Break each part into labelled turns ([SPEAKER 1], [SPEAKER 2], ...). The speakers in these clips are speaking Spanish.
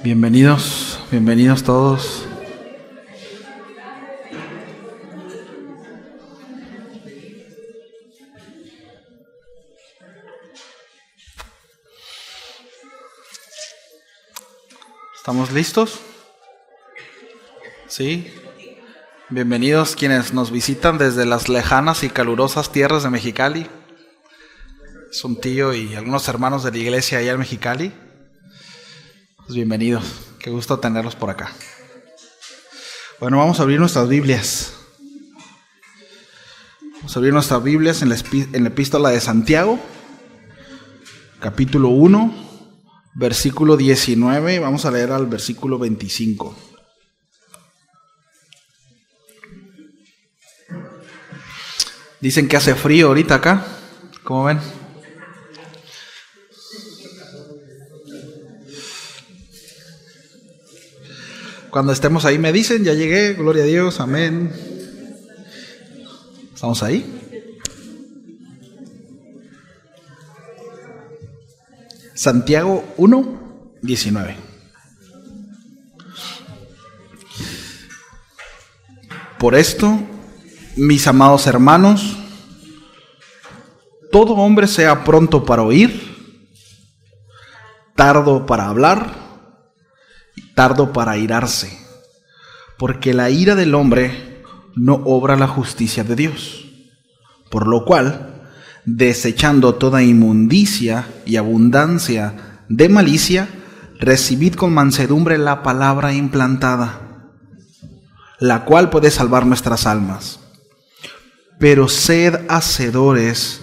[SPEAKER 1] Bienvenidos todos. ¿Estamos listos? ¿Sí? Bienvenidos quienes nos visitan desde las lejanas y calurosas tierras de Mexicali. Es un tío y algunos hermanos de la iglesia allá en Mexicali. Pues bienvenidos, qué gusto tenerlos por acá. Bueno, vamos a abrir nuestras Biblias. Vamos a abrir nuestras Biblias en la epístola de Santiago, capítulo 1, versículo 19, vamos a leer al versículo 25. Dicen que hace frío ahorita acá, ¿cómo ven? Cuando estemos ahí me dicen, ya llegué, gloria a Dios, amén. ¿Estamos ahí? Santiago 1, 19. Por esto, mis amados hermanos, todo hombre sea pronto para oír, tardo para hablar, tardo para airarse, porque la ira del hombre no obra la justicia de Dios. Por lo cual, desechando toda inmundicia y abundancia de malicia, recibid con mansedumbre la palabra implantada, la cual puede salvar nuestras almas. Pero sed hacedores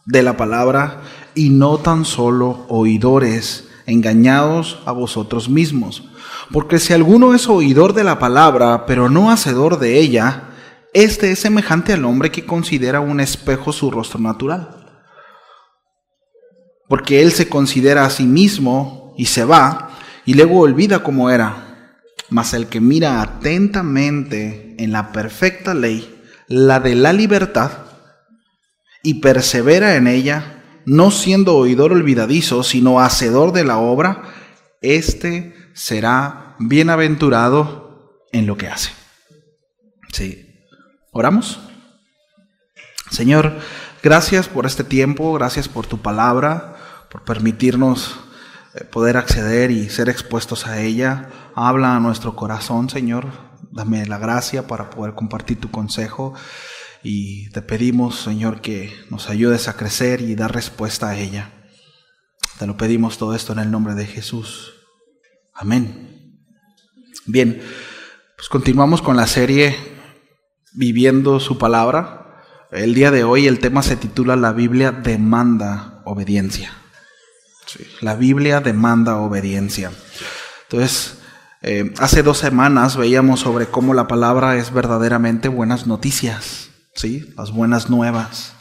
[SPEAKER 1] de la palabra y no tan solo oidores, engañados a vosotros mismos. Porque si alguno es oidor de la palabra, pero no hacedor de ella, este es semejante al hombre que considera un espejo su rostro natural. Porque él se considera a sí mismo y se va, y luego olvida cómo era. Mas el que mira atentamente en la perfecta ley, la de la libertad, y persevera en ella, no siendo oidor olvidadizo, sino hacedor de la obra, éste será bienaventurado en lo que hace. Sí. ¿Oramos? Señor, gracias por este tiempo, gracias por tu palabra, por permitirnos poder acceder y ser expuestos a ella. Habla a nuestro corazón, Señor. Dame la gracia para poder compartir tu consejo. Y te pedimos, Señor, que nos ayudes a crecer y dar respuesta a ella. Te lo pedimos todo esto en el nombre de Jesús. Amén. Bien, pues continuamos con la serie Viviendo su Palabra. El día de hoy el tema se titula La Biblia demanda obediencia. Sí, la Biblia demanda obediencia. Entonces, hace 2 semanas veíamos sobre cómo la palabra es verdaderamente buenas noticias. ¿Sí? Las buenas nuevas.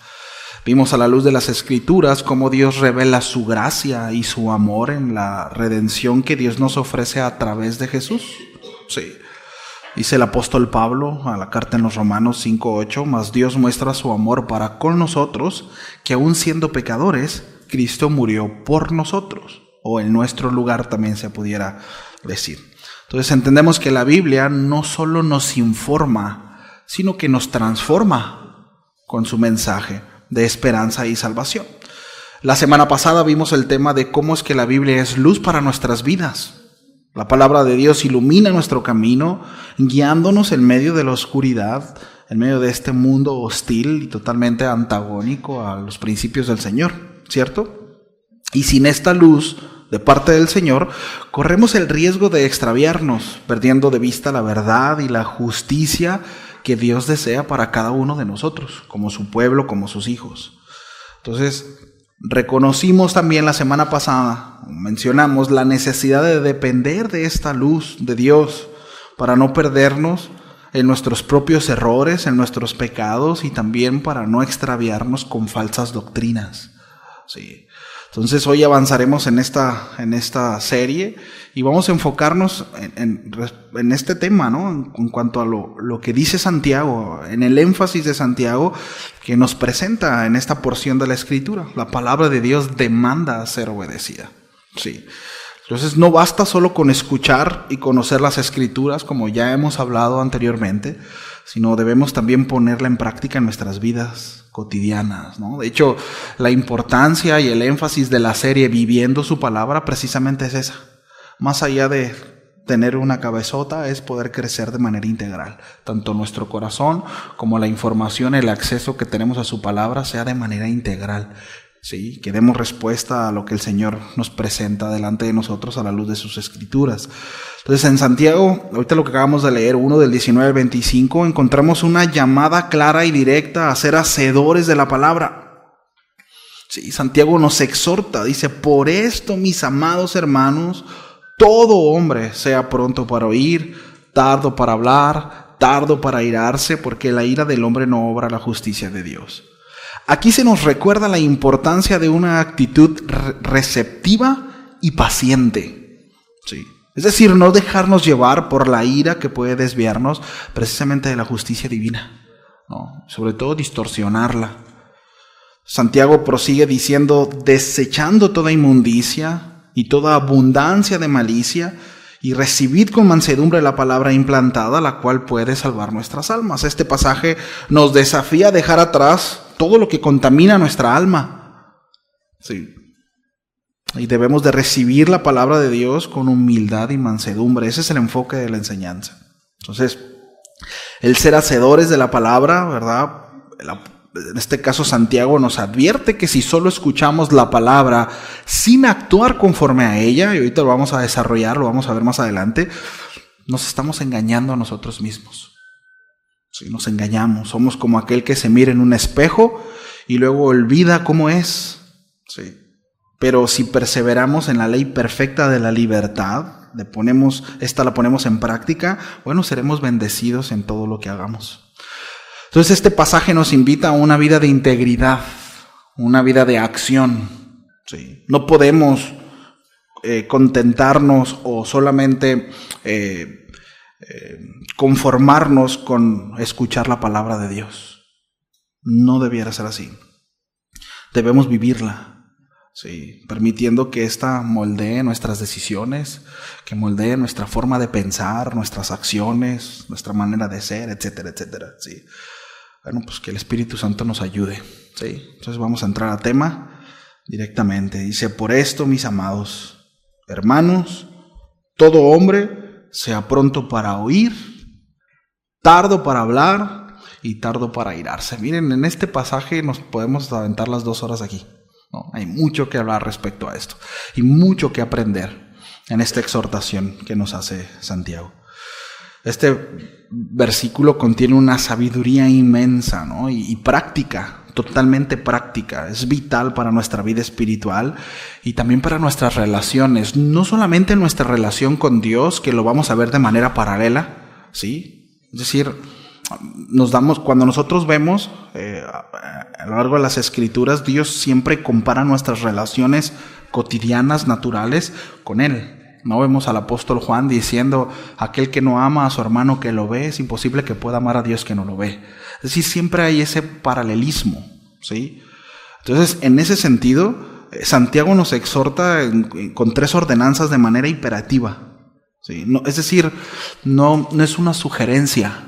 [SPEAKER 1] Vimos a la luz de las Escrituras cómo Dios revela su gracia y su amor en la redención que Dios nos ofrece a través de Jesús. Sí. Dice el apóstol Pablo a la carta en los Romanos 5:8, mas Dios muestra su amor para con nosotros, que aun siendo pecadores, Cristo murió por nosotros, o en nuestro lugar también se pudiera decir. Entonces entendemos que la Biblia no solo nos informa, sino que nos transforma con su mensaje de esperanza y salvación. La semana pasada vimos el tema de cómo es que la Biblia es luz para nuestras vidas. La palabra de Dios ilumina nuestro camino, guiándonos en medio de la oscuridad, en medio de este mundo hostil y totalmente antagónico a los principios del Señor, ¿cierto? Y sin esta luz de parte del Señor, corremos el riesgo de extraviarnos, perdiendo de vista la verdad y la justicia que Dios desea para cada uno de nosotros, como su pueblo, como sus hijos. Entonces, reconocimos también la semana pasada, mencionamos la necesidad de depender de esta luz de Dios para no perdernos en nuestros propios errores, en nuestros pecados y también para no extraviarnos con falsas doctrinas. Sí. Entonces hoy avanzaremos en esta serie y vamos a enfocarnos en este tema, ¿no? En cuanto a lo que dice Santiago, en el énfasis de Santiago que nos presenta en esta porción de la Escritura. La palabra de Dios demanda ser obedecida. Sí. Entonces no basta solo con escuchar y conocer las Escrituras, como ya hemos hablado anteriormente, sino debemos también ponerla en práctica en nuestras vidas cotidianas, ¿no? De hecho, la importancia y el énfasis de la serie Viviendo su Palabra precisamente es esa. Más allá de tener una cabezota, es poder crecer de manera integral. Tanto nuestro corazón como la información, el acceso que tenemos a su palabra sea de manera integral. Sí, que demos respuesta a lo que el Señor nos presenta delante de nosotros a la luz de sus Escrituras. Entonces en Santiago, ahorita lo que acabamos de leer, 1 del 19 al 25, encontramos una llamada clara y directa a ser hacedores de la palabra. Sí, Santiago nos exhorta, dice: por esto, mis amados hermanos, todo hombre sea pronto para oír, tardo para hablar, tardo para airarse, porque la ira del hombre no obra la justicia de Dios. Aquí se nos recuerda la importancia de una actitud receptiva y paciente. Sí. Es decir, no dejarnos llevar por la ira que puede desviarnos precisamente de la justicia divina, ¿no? Sobre todo distorsionarla. Santiago prosigue diciendo: desechando toda inmundicia y toda abundancia de malicia, y recibid con mansedumbre la palabra implantada, la cual puede salvar nuestras almas. Este pasaje nos desafía a dejar atrás todo lo que contamina nuestra alma. Sí. Y debemos de recibir la palabra de Dios con humildad y mansedumbre. Ese es el enfoque de la enseñanza. Entonces, el ser hacedores de la palabra, ¿verdad? En este caso Santiago nos advierte que si solo escuchamos la palabra sin actuar conforme a ella, y ahorita lo vamos a desarrollar, lo vamos a ver más adelante, nos estamos engañando a nosotros mismos. Sí, nos engañamos, somos como aquel que se mira en un espejo y luego olvida cómo es. Sí. Pero si perseveramos en la ley perfecta de la libertad, la ponemos en práctica, bueno, seremos bendecidos en todo lo que hagamos. Entonces este pasaje nos invita a una vida de integridad, una vida de acción. Sí. No podemos contentarnos o solamente conformarnos con escuchar la palabra de Dios. No debiera ser así. Debemos vivirla. Sí, permitiendo que ésta moldee nuestras decisiones, que moldee nuestra forma de pensar, nuestras acciones, nuestra manera de ser, etcétera, etcétera. Sí. Bueno, pues que el Espíritu Santo nos ayude. Sí. Entonces vamos a entrar a tema directamente. Dice: por esto, mis amados hermanos, todo hombre sea pronto para oír, tardo para hablar y tardo para airarse. Miren, en este pasaje nos podemos aventar las 2 horas aquí. No, hay mucho que hablar respecto a esto y mucho que aprender en esta exhortación que nos hace Santiago. Este versículo contiene una sabiduría inmensa, ¿no? y práctica, totalmente práctica. Es vital para nuestra vida espiritual y también para nuestras relaciones. No solamente nuestra relación con Dios, que lo vamos a ver de manera paralela, ¿sí? Es decir, cuando nosotros vemos a lo largo de las Escrituras, Dios siempre compara nuestras relaciones cotidianas, naturales, con Él. No vemos al apóstol Juan diciendo: aquel que no ama a su hermano que lo ve, es imposible que pueda amar a Dios que no lo ve. Es decir, siempre hay ese paralelismo, ¿sí? Entonces, en ese sentido, Santiago nos exhorta con 3 ordenanzas de manera imperativa, ¿sí? No, es decir, no es una sugerencia.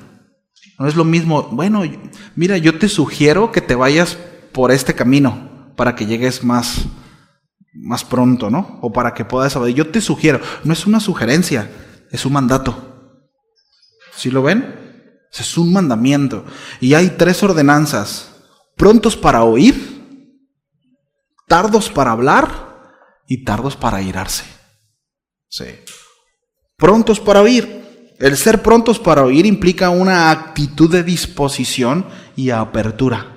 [SPEAKER 1] No es lo mismo: bueno, mira, yo te sugiero que te vayas por este camino para que llegues más pronto, ¿no? O para que puedas saber. Yo te sugiero. No es una sugerencia, es un mandato. ¿Sí lo ven? Es un mandamiento. Y hay 3 ordenanzas: prontos para oír, tardos para hablar y tardos para airarse. Sí. Prontos para oír. El ser prontos para oír implica una actitud de disposición y apertura.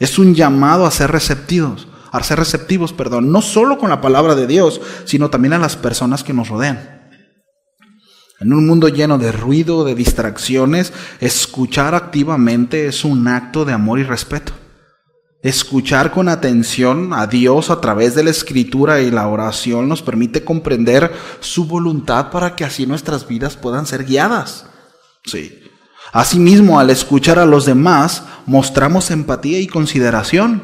[SPEAKER 1] Es un llamado a ser receptivos, no solo con la palabra de Dios, sino también a las personas que nos rodean. En un mundo lleno de ruido, de distracciones, escuchar activamente es un acto de amor y respeto. Escuchar con atención a Dios a través de la Escritura y la oración nos permite comprender su voluntad para que así nuestras vidas puedan ser guiadas. Sí. Asimismo, al escuchar a los demás, mostramos empatía y consideración.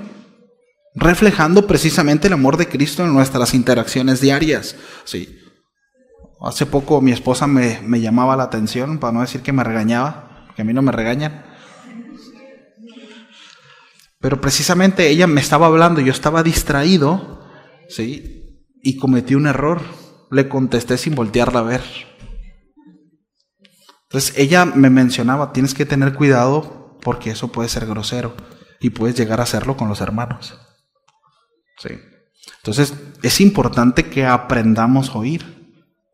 [SPEAKER 1] reflejando precisamente el amor de Cristo en nuestras interacciones diarias. Sí. Hace poco mi esposa me llamaba la atención, para no decir que me regañaba, porque a mí no me regañan. Pero precisamente ella me estaba hablando, yo estaba distraído, ¿sí? Y cometí un error. Le contesté sin voltearla a ver. Entonces ella me mencionaba, tienes que tener cuidado porque eso puede ser grosero y puedes llegar a hacerlo con los hermanos. Sí. Entonces es importante que aprendamos a oír.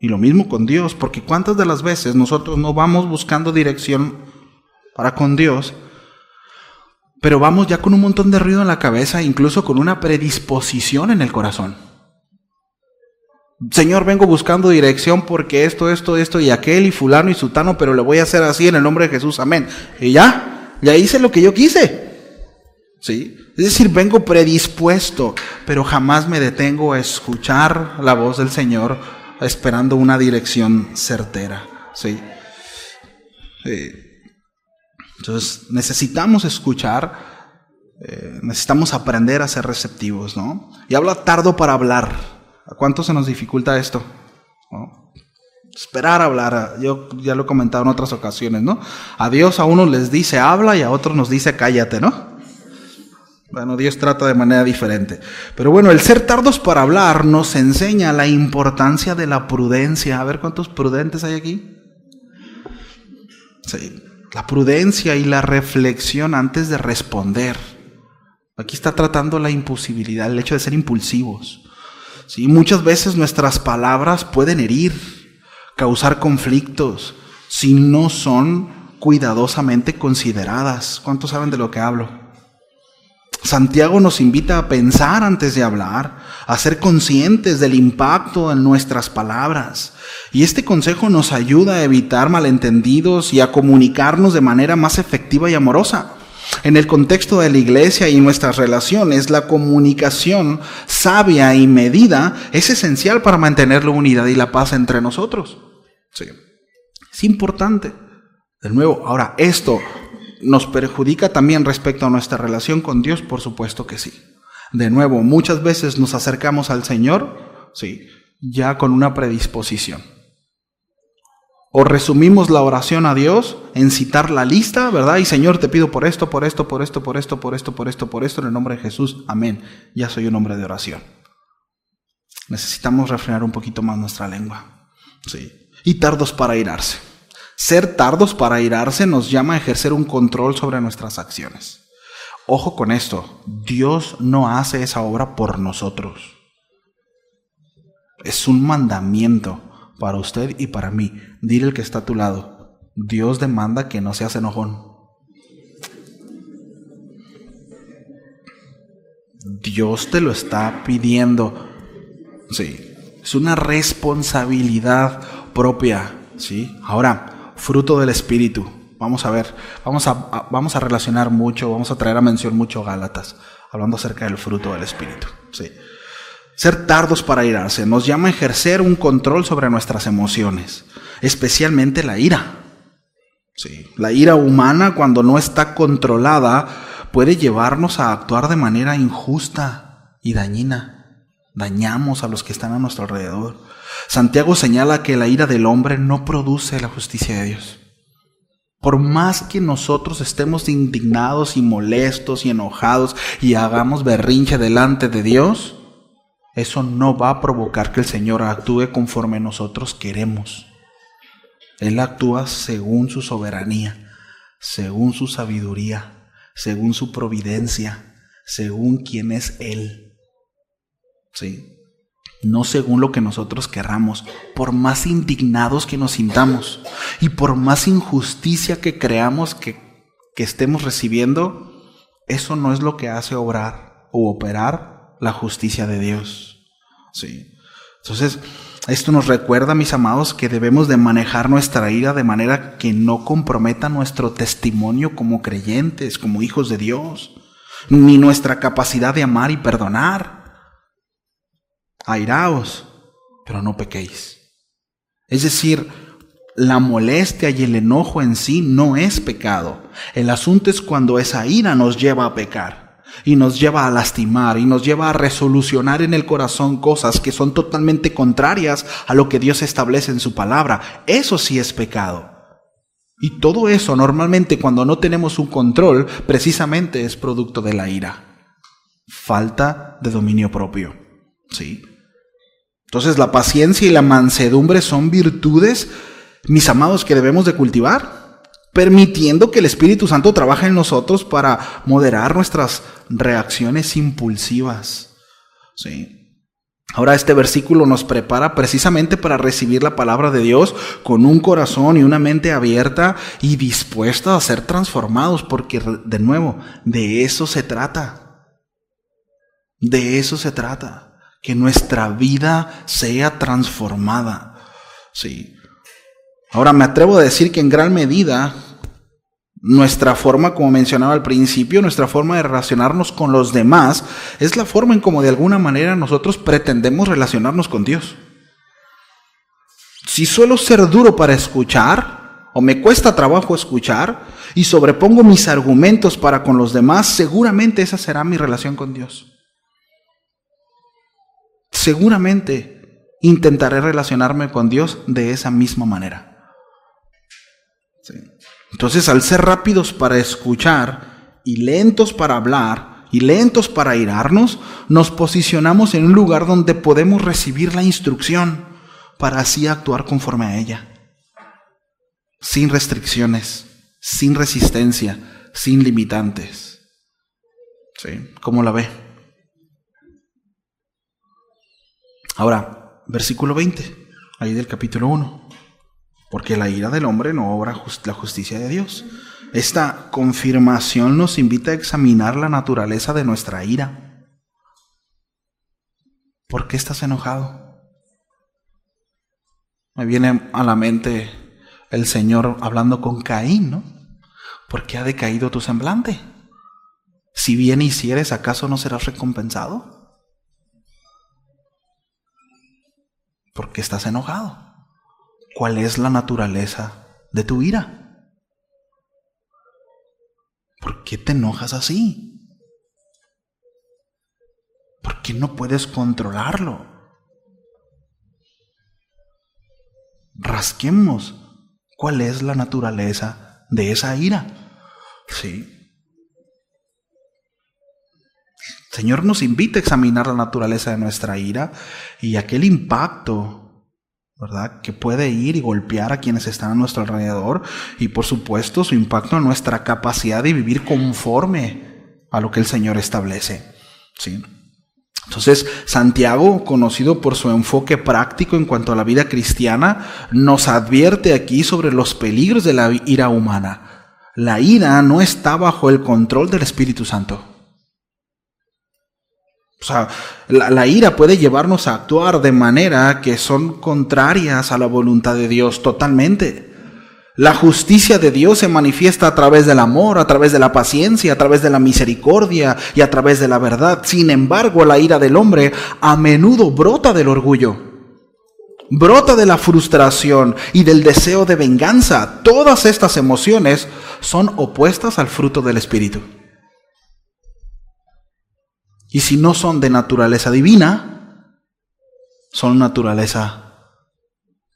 [SPEAKER 1] Y lo mismo con Dios, porque cuántas de las veces nosotros no vamos buscando dirección para con Dios, pero vamos ya con un montón de ruido en la cabeza, incluso con una predisposición en el corazón. Señor, vengo buscando dirección porque esto y aquel y fulano y sutano, pero le voy a hacer así en el nombre de Jesús, amén. Y ya hice lo que yo quise. ¿Sí? Es decir, vengo predispuesto, pero jamás me detengo a escuchar la voz del Señor esperando una dirección certera. ¿Sí? Entonces necesitamos escuchar, necesitamos aprender a ser receptivos, ¿no? Y habla tardo para hablar. ¿A cuánto se nos dificulta esto? ¿No? Esperar a hablar. Yo ya lo he comentado en otras ocasiones, ¿no? A Dios a unos les dice habla y a otros nos dice cállate, ¿no? Bueno, Dios trata de manera diferente. Pero bueno, el ser tardos para hablar nos enseña la importancia de la prudencia. A ver cuántos prudentes hay aquí. Sí. La prudencia y la reflexión antes de responder. Aquí está tratando la impulsividad, el hecho de ser impulsivos. Sí, muchas veces nuestras palabras pueden herir, causar conflictos, si no son cuidadosamente consideradas. ¿Cuántos saben de lo que hablo? Santiago nos invita a pensar antes de hablar, a ser conscientes del impacto en nuestras palabras. Y este consejo nos ayuda a evitar malentendidos y a comunicarnos de manera más efectiva y amorosa. En el contexto de la iglesia y nuestras relaciones, la comunicación sabia y medida es esencial para mantener la unidad y la paz entre nosotros. Sí. Es importante. De nuevo, ahora, ¿esto nos perjudica también respecto a nuestra relación con Dios? Por supuesto que sí. De nuevo, muchas veces nos acercamos al Señor, sí, ya con una predisposición. O resumimos la oración a Dios en citar la lista, ¿verdad? Y Señor, te pido por esto, en el nombre de Jesús, amén. Ya soy un hombre de oración. Necesitamos refrenar un poquito más nuestra lengua. Sí. Y tardos para irarse. Ser tardos para irarse nos llama a ejercer un control sobre nuestras acciones. Ojo con esto, Dios no hace esa obra por nosotros. Es un mandamiento para usted y para mí. Dile al que está a tu lado, Dios demanda que no seas enojón. Dios te lo está pidiendo. Sí, es una responsabilidad propia. Sí, ahora, fruto del Espíritu. Vamos a ver, vamos a relacionar mucho, vamos a traer a mención mucho Gálatas, hablando acerca del fruto del Espíritu. Sí. Ser tardos para irarse nos llama a ejercer un control sobre nuestras emociones, especialmente la ira. Sí, la ira humana, cuando no está controlada, puede llevarnos a actuar de manera injusta y dañina. Dañamos a los que están a nuestro alrededor. Santiago señala que la ira del hombre no produce la justicia de Dios. Por más que nosotros estemos indignados y molestos y enojados y hagamos berrinche delante de Dios, eso no va a provocar que el Señor actúe conforme nosotros queremos. Él actúa según su soberanía, según su sabiduría, según su providencia, según quién es Él. ¿Sí? No según lo que nosotros querramos, por más indignados que nos sintamos y por más injusticia que creamos que estemos recibiendo, eso no es lo que hace obrar o operar la justicia de Dios. Sí. Entonces, esto nos recuerda, mis amados, que debemos de manejar nuestra ira de manera que no comprometa nuestro testimonio como creyentes, como hijos de Dios, ni nuestra capacidad de amar y perdonar. Airaos, pero no pequéis. Es decir, la molestia y el enojo en sí no es pecado. El asunto es cuando esa ira nos lleva a pecar. y nos lleva a lastimar y nos lleva a resolucionar en el corazón cosas que son totalmente contrarias a lo que Dios establece en su palabra. Eso sí es pecado. Y todo eso normalmente cuando no tenemos un control precisamente es producto de la ira. Falta de dominio propio. ¿Sí? Entonces la paciencia y la mansedumbre son virtudes, mis amados, que debemos de cultivar, permitiendo que el Espíritu Santo trabaje en nosotros para moderar nuestras reacciones impulsivas. ¿Sí? Ahora este versículo nos prepara precisamente para recibir la palabra de Dios con un corazón y una mente abierta y dispuesta a ser transformados, porque de nuevo, de eso se trata. De eso se trata, que nuestra vida sea transformada. Sí. Ahora me atrevo a decir que en gran medida nuestra forma, como mencionaba al principio, nuestra forma de relacionarnos con los demás es la forma en como de alguna manera nosotros pretendemos relacionarnos con Dios. Si suelo ser duro para escuchar, o me cuesta trabajo escuchar, y sobrepongo mis argumentos para con los demás, seguramente esa será mi relación con Dios. Seguramente intentaré relacionarme con Dios de esa misma manera. Sí. Entonces, al ser rápidos para escuchar y lentos para hablar y lentos para airarnos, nos posicionamos en un lugar donde podemos recibir la instrucción para así actuar conforme a ella. Sin restricciones, sin resistencia, sin limitantes. ¿Sí? ¿Cómo la ve? Ahora, versículo 20, ahí del capítulo 1. Porque la ira del hombre no obra la justicia de Dios. Esta confirmación nos invita a examinar la naturaleza de nuestra ira. ¿Por qué estás enojado? Me viene a la mente el Señor hablando con Caín, ¿no? ¿Por qué ha decaído tu semblante? Si bien hicieres, ¿acaso no serás recompensado? ¿Por qué estás enojado? ¿Cuál es la naturaleza de tu ira? ¿Por qué te enojas así? ¿Por qué no puedes controlarlo? Rasquemos cuál es la naturaleza de esa ira. Sí. El Señor nos invita a examinar la naturaleza de nuestra ira y aquel impacto, ¿verdad?, que puede ir y golpear a quienes están a nuestro alrededor, y por supuesto su impacto en nuestra capacidad de vivir conforme a lo que el Señor establece. ¿Sí? Entonces, Santiago, conocido por su enfoque práctico en cuanto a la vida cristiana, nos advierte aquí sobre los peligros de la ira humana. La ira no está bajo el control del Espíritu Santo. O sea, la ira puede llevarnos a actuar de manera que son contrarias a la voluntad de Dios totalmente. La justicia de Dios se manifiesta a través del amor, a través de la paciencia, a través de la misericordia y a través de la verdad. Sin embargo, la ira del hombre a menudo brota del orgullo, brota de la frustración y del deseo de venganza. Todas estas emociones son opuestas al fruto del Espíritu. Y si no son de naturaleza divina, son naturaleza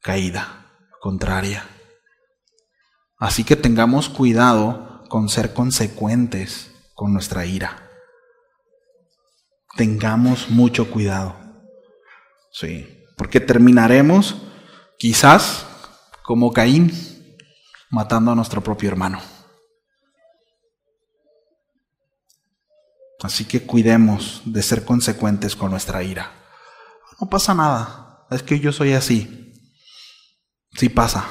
[SPEAKER 1] caída, contraria. Así que tengamos cuidado con ser consecuentes con nuestra ira. Tengamos mucho cuidado. Sí, porque terminaremos quizás como Caín, matando a nuestro propio hermano. Así que cuidemos de ser consecuentes con nuestra ira. No pasa nada, es que yo soy así. Sí pasa,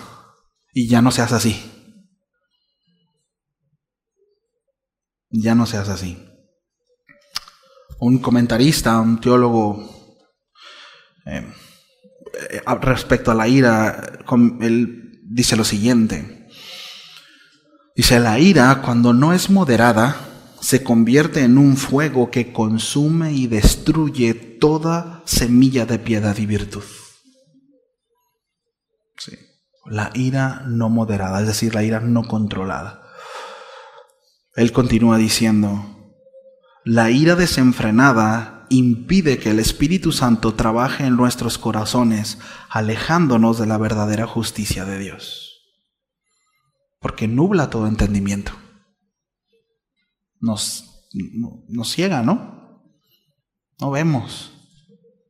[SPEAKER 1] y ya no seas así. Ya no seas así. Un comentarista, un teólogo, respecto a la ira, él dice lo siguiente. Dice, la ira, cuando no es moderada, se convierte en un fuego que consume y destruye toda semilla de piedad y virtud. Sí. La ira no moderada, es decir, la ira no controlada. Él continúa diciendo, La ira desenfrenada impide que el Espíritu Santo trabaje en nuestros corazones, alejándonos de la verdadera justicia de Dios. Porque nubla todo entendimiento. Nos ciega, ¿no? No vemos.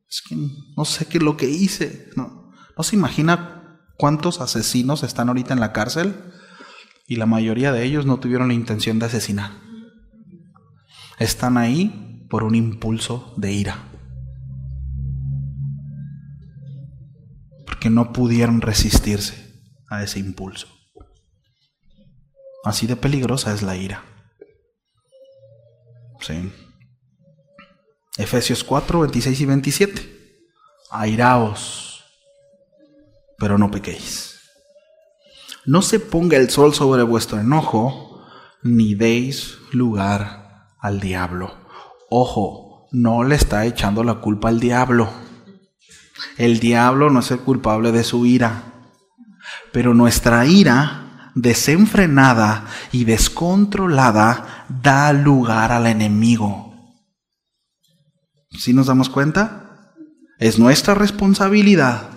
[SPEAKER 1] Es que no sé qué es lo que hice. ¿No se imagina cuántos asesinos están ahorita en la cárcel? Y la mayoría de ellos no tuvieron la intención de asesinar. Están ahí por un impulso de ira. Porque no pudieron resistirse a ese impulso. Así de peligrosa es la ira. Sí. Efesios 4, 26 y 27. Airaos, pero no pequéis. No se ponga el sol sobre vuestro enojo, ni deis lugar al diablo. Ojo, no le está echando la culpa al diablo. El diablo no es el culpable de su ira. Pero nuestra ira desenfrenada y descontrolada da lugar al enemigo. ¿Sí nos damos cuenta? Es nuestra responsabilidad.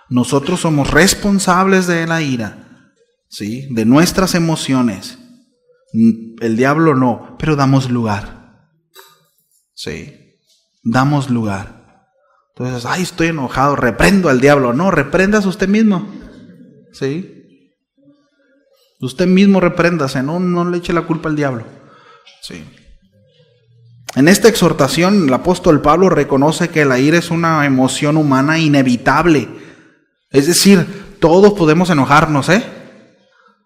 [SPEAKER 1] Nosotros somos responsables de la ira, ¿sí? De nuestras emociones. El diablo no, pero damos lugar. Sí, damos lugar. Entonces, ay, estoy enojado, reprendo al diablo. No, reprendas usted mismo. ¿Sí? Usted mismo repréndase, no le eche la culpa al diablo. Sí. En esta exhortación, el apóstol Pablo reconoce que la ira es una emoción humana inevitable. Es decir, todos podemos enojarnos, ¿eh?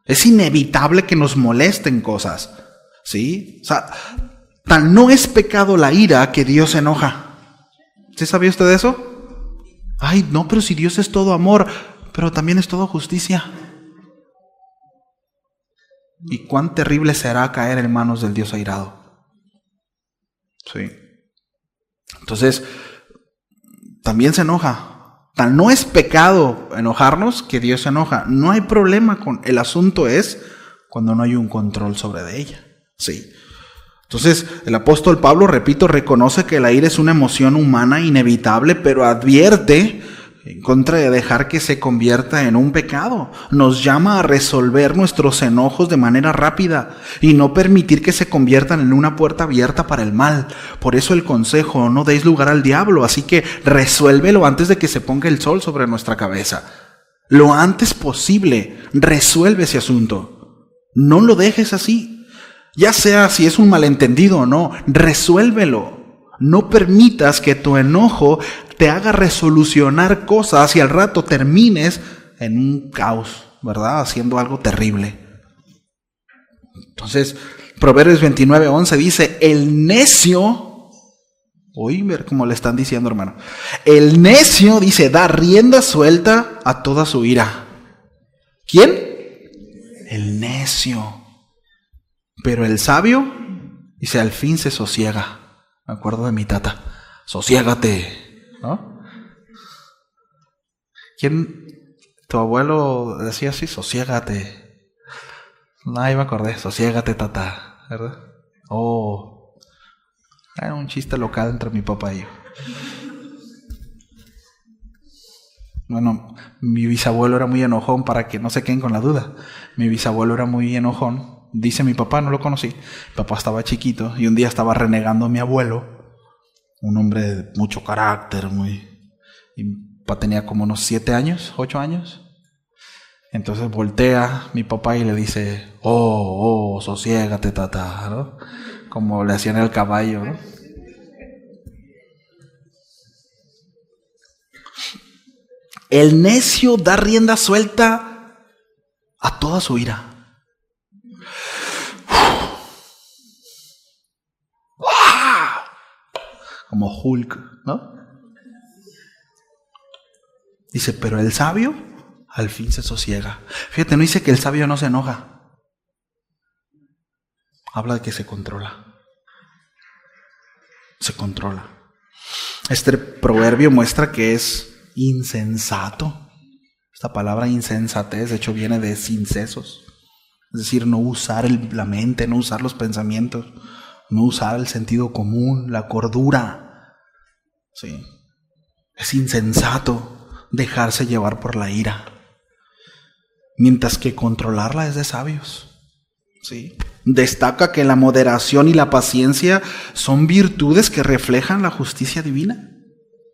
[SPEAKER 1] Es inevitable que nos molesten cosas, ¿sí? O sea, tan no es pecado la ira que Dios se enoja. ¿Sí sabía usted eso? Ay, no, pero si Dios es todo amor, pero también es todo justicia. Y cuán terrible será caer en manos del Dios airado. Sí. Entonces, también se enoja. Tan no es pecado enojarnos que Dios se enoja. No hay problema con el asunto, es cuando no hay un control sobre de ella. Sí. Entonces, el apóstol Pablo, repito, reconoce que la ira es una emoción humana inevitable, pero advierte en contra de dejar que se convierta en un pecado. Nos llama a resolver nuestros enojos de manera rápida y no permitir que se conviertan en una puerta abierta para el mal. Por eso el consejo: no deis lugar al diablo, así que resuélvelo antes de que se ponga el sol sobre nuestra cabeza. Lo antes posible, resuelve ese asunto. No lo dejes así. Ya sea si es un malentendido o no, resuélvelo. No permitas que tu enojo te haga resolucionar cosas y al rato termines en un caos, ¿verdad? Haciendo algo terrible. Entonces, Proverbios 29:11 dice: el necio, oí ver cómo le están diciendo, hermano. El necio, dice, da rienda suelta a toda su ira. ¿Quién? El necio. Pero el sabio, dice, al fin se sosiega. Me acuerdo de mi tata. Sosiégate, ¿no? ¿Quién? Tu abuelo decía así: sosiégate. Ahí me acordé, sosiégate, tata, ¿verdad? Oh, era un chiste local entre mi papá y yo. Bueno, mi bisabuelo era muy enojón, para que no se queden con la duda. Mi bisabuelo era muy enojón. Dice mi papá, no lo conocí. Mi papá estaba chiquito y un día estaba renegando a mi abuelo, un hombre de mucho carácter, y mi papá tenía como unos 7 años, 8 años. Entonces voltea mi papá y le dice: sosiégate, tata, ¿no? Como le hacían el caballo, ¿no? El necio da rienda suelta a toda su ira. Como Hulk, ¿no? Dice, pero el sabio al fin se sosiega. Fíjate, no dice que el sabio no se enoja. Habla de que se controla. Se controla. Este proverbio muestra que es insensato. Esta palabra insensatez, de hecho, viene de sincesos. Es decir, no usar la mente, no usar los pensamientos. no usar el sentido común, la cordura. Sí. Es insensato dejarse llevar por la ira, mientras que controlarla es de sabios. Sí. Destaca que la moderación y la paciencia son virtudes que reflejan la justicia divina.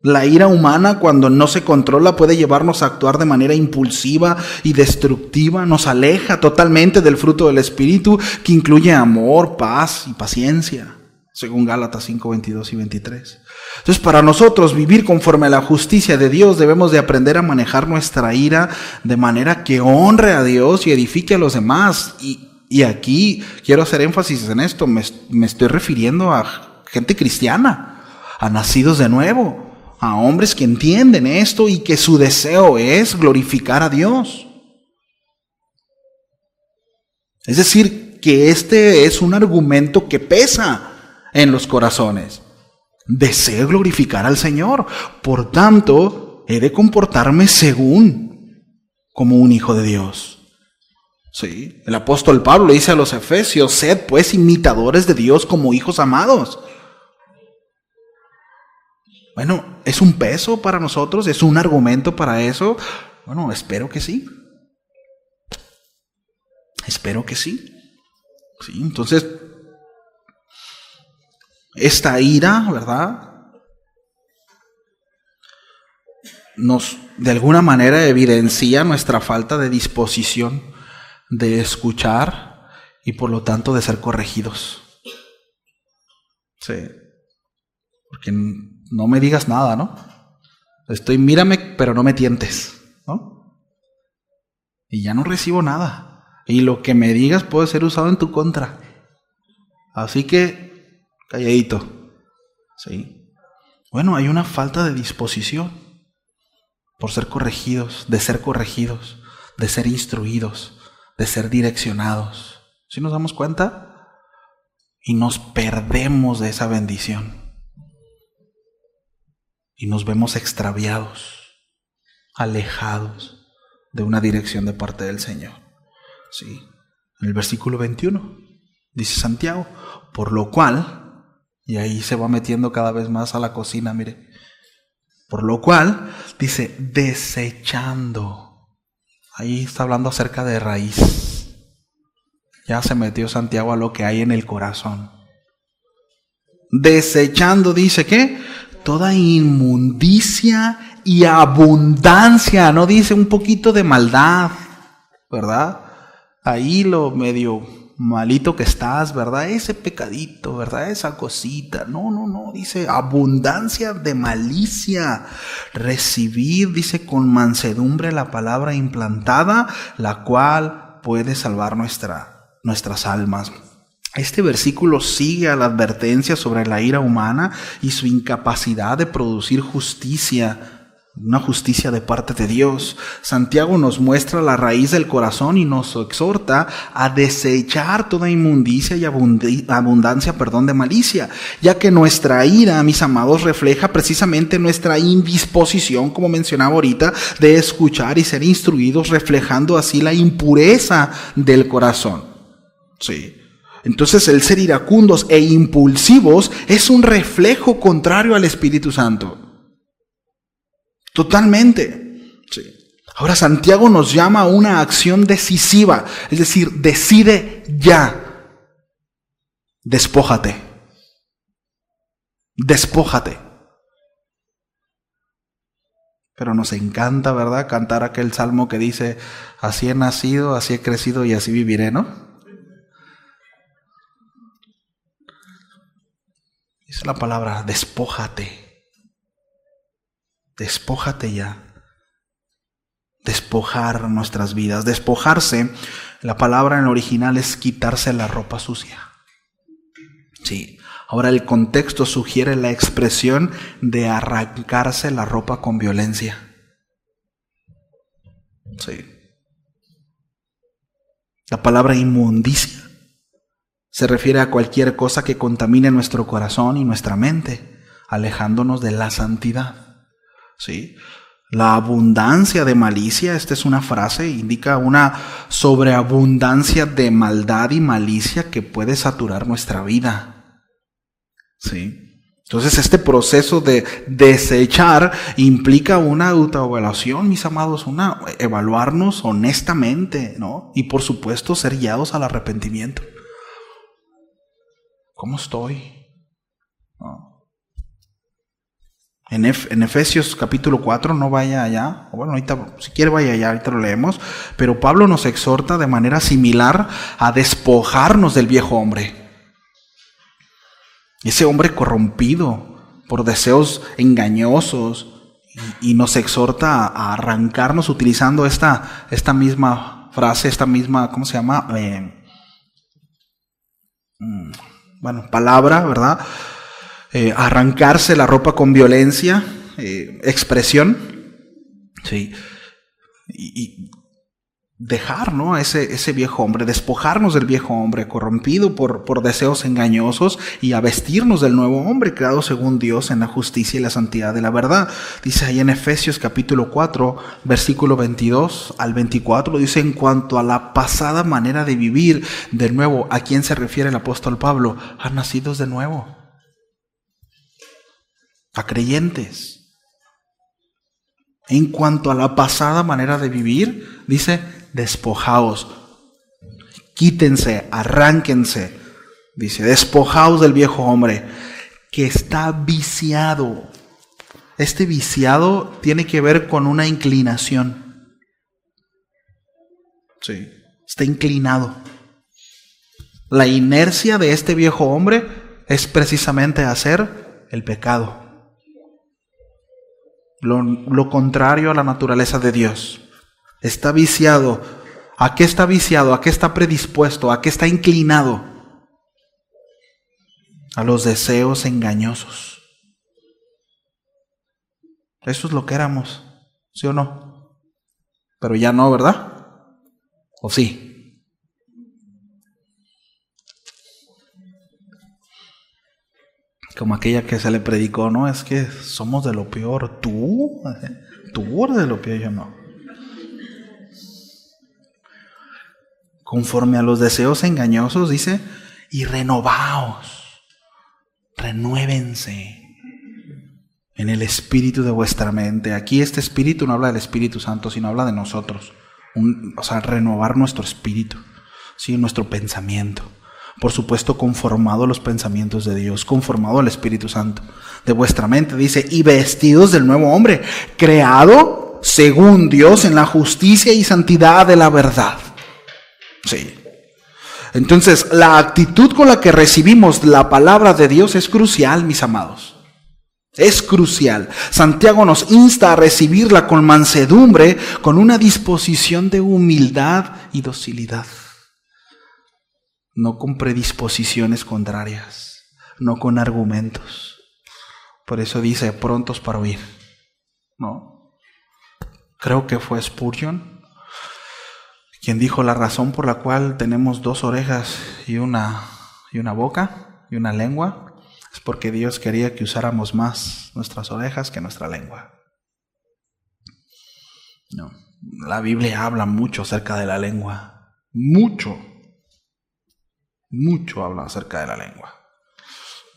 [SPEAKER 1] La ira humana, cuando no se controla, puede llevarnos a actuar de manera impulsiva y destructiva. Nos aleja totalmente del fruto del Espíritu, que incluye amor, paz y paciencia, según Gálatas 5, 22 y 23. Entonces, para nosotros vivir conforme a la justicia de Dios, debemos de aprender a manejar nuestra ira de manera que honre a Dios y edifique a los demás. Y aquí quiero hacer énfasis en esto. Me estoy refiriendo a gente cristiana, a nacidos de nuevo, a hombres que entienden esto y que su deseo es glorificar a Dios. Es decir, que este es un argumento que pesa en los corazones. Deseo glorificar al Señor, por tanto, he de comportarme como un hijo de Dios. Sí, el apóstol Pablo le dice a los efesios: sed pues imitadores de Dios como hijos amados. Bueno, ¿es un peso para nosotros? ¿Es un argumento para eso? Bueno, espero que sí. Espero que sí. Sí, entonces, esta ira, ¿verdad?, nos de alguna manera evidencia nuestra falta de disposición de escuchar y por lo tanto de ser corregidos. Sí. Porque no me digas nada, ¿no? Mírame, pero no me tientes, ¿no? Y ya no recibo nada. Y lo que me digas puede ser usado en tu contra. Así que, calladito. ¿Sí? Bueno, hay una falta de disposición por ser corregidos, de ser instruidos, de ser direccionados. ¿Sí nos damos cuenta? Y nos perdemos de esa bendición. Y nos vemos extraviados, alejados de una dirección de parte del Señor. Sí. En el versículo 21 dice Santiago: por lo cual, y ahí se va metiendo cada vez más a la cocina, mire. Por lo cual, dice, desechando. Ahí está hablando acerca de raíz. Ya se metió Santiago a lo que hay en el corazón. Desechando, dice, ¿qué? Toda inmundicia y abundancia, no dice un poquito de maldad, ¿verdad? Ahí lo medio malito que estás, ¿verdad? Ese pecadito, ¿verdad? Esa cosita. No, dice abundancia de malicia. Recibid, dice, con mansedumbre la palabra implantada, la cual puede salvar nuestras almas. Este versículo sigue a la advertencia sobre la ira humana y su incapacidad de producir justicia, una justicia de parte de Dios. Santiago nos muestra la raíz del corazón y nos exhorta a desechar toda inmundicia y abundancia de malicia, ya que nuestra ira, mis amados, refleja precisamente nuestra indisposición, como mencionaba ahorita, de escuchar y ser instruidos, reflejando así la impureza del corazón. Sí. Entonces, el ser iracundos e impulsivos es un reflejo contrario al Espíritu Santo. Totalmente. Sí. Ahora, Santiago nos llama a una acción decisiva, es decir, decide ya. Despójate. Pero nos encanta, ¿verdad?, cantar aquel salmo que dice: así he nacido, así he crecido y así viviré, ¿no? Es la palabra, despójate. Despójate ya. Despojar nuestras vidas. Despojarse, la palabra en el original es quitarse la ropa sucia. Sí. Ahora el contexto sugiere la expresión de arrancarse la ropa con violencia. Sí. La palabra inmundicia se refiere a cualquier cosa que contamine nuestro corazón y nuestra mente, alejándonos de la santidad. ¿Sí? La abundancia de malicia, esta es una frase, indica una sobreabundancia de maldad y malicia que puede saturar nuestra vida. ¿Sí? Entonces este proceso de desechar implica una autoevaluación, mis amados, evaluarnos honestamente, ¿no? Y por supuesto ser guiados al arrepentimiento. ¿Cómo estoy? ¿No? En Efesios capítulo 4, no vaya allá, bueno, ahorita, si quiere vaya allá, ahorita lo leemos, pero Pablo nos exhorta de manera similar a despojarnos del viejo hombre. Ese hombre corrompido por deseos engañosos, y nos exhorta a arrancarnos utilizando esta misma frase, esta misma, ¿cómo se llama? Palabra, ¿verdad? Arrancarse la ropa con violencia, expresión, sí, y dejar, ¿no? ese viejo hombre, despojarnos del viejo hombre corrompido por deseos engañosos y a vestirnos del nuevo hombre creado según Dios en la justicia y la santidad de la verdad. Dice ahí en Efesios capítulo 4, versículo 22 al 24, dice: en cuanto a la pasada manera de vivir, de nuevo, ¿a quién se refiere el apóstol Pablo? A nacidos de nuevo, a creyentes. En cuanto a la pasada manera de vivir, dice: despojaos, quítense, arránquense. Dice: despojaos del viejo hombre que está viciado. Este viciado tiene que ver con una inclinación. Sí, está inclinado. La inercia de este viejo hombre es precisamente hacer el pecado. Lo contrario a la naturaleza de Dios. Está viciado. ¿A qué está viciado? ¿A qué está predispuesto? ¿A qué está inclinado? A los deseos engañosos. Eso es lo que éramos, ¿sí o no? Pero ya no, ¿verdad? ¿O sí? Como aquella que se le predicó, ¿no? Es que somos de lo peor. ¿Tú eres de lo peor, yo no. Conforme a los deseos engañosos, dice: y renovaos, renuévense en el espíritu de vuestra mente. Aquí este espíritu no habla del Espíritu Santo, sino habla de nosotros. Renovar nuestro espíritu, ¿sí? Nuestro pensamiento. Por supuesto, conformado a los pensamientos de Dios, conformado al Espíritu Santo. De vuestra mente, dice: y vestidos del nuevo hombre, creado según Dios en la justicia y santidad de la verdad. Sí. Entonces, la actitud con la que recibimos la palabra de Dios es crucial, mis amados. Es crucial. Santiago nos insta a recibirla con mansedumbre, con una disposición de humildad y docilidad. No con predisposiciones contrarias, no con argumentos. Por eso dice: prontos para oír, ¿no? Creo que fue Spurgeon quien dijo: la razón por la cual tenemos 2 orejas y una boca y una lengua es porque Dios quería que usáramos más nuestras orejas que nuestra lengua. No. La Biblia habla mucho acerca de la lengua. Mucho habla acerca de la lengua,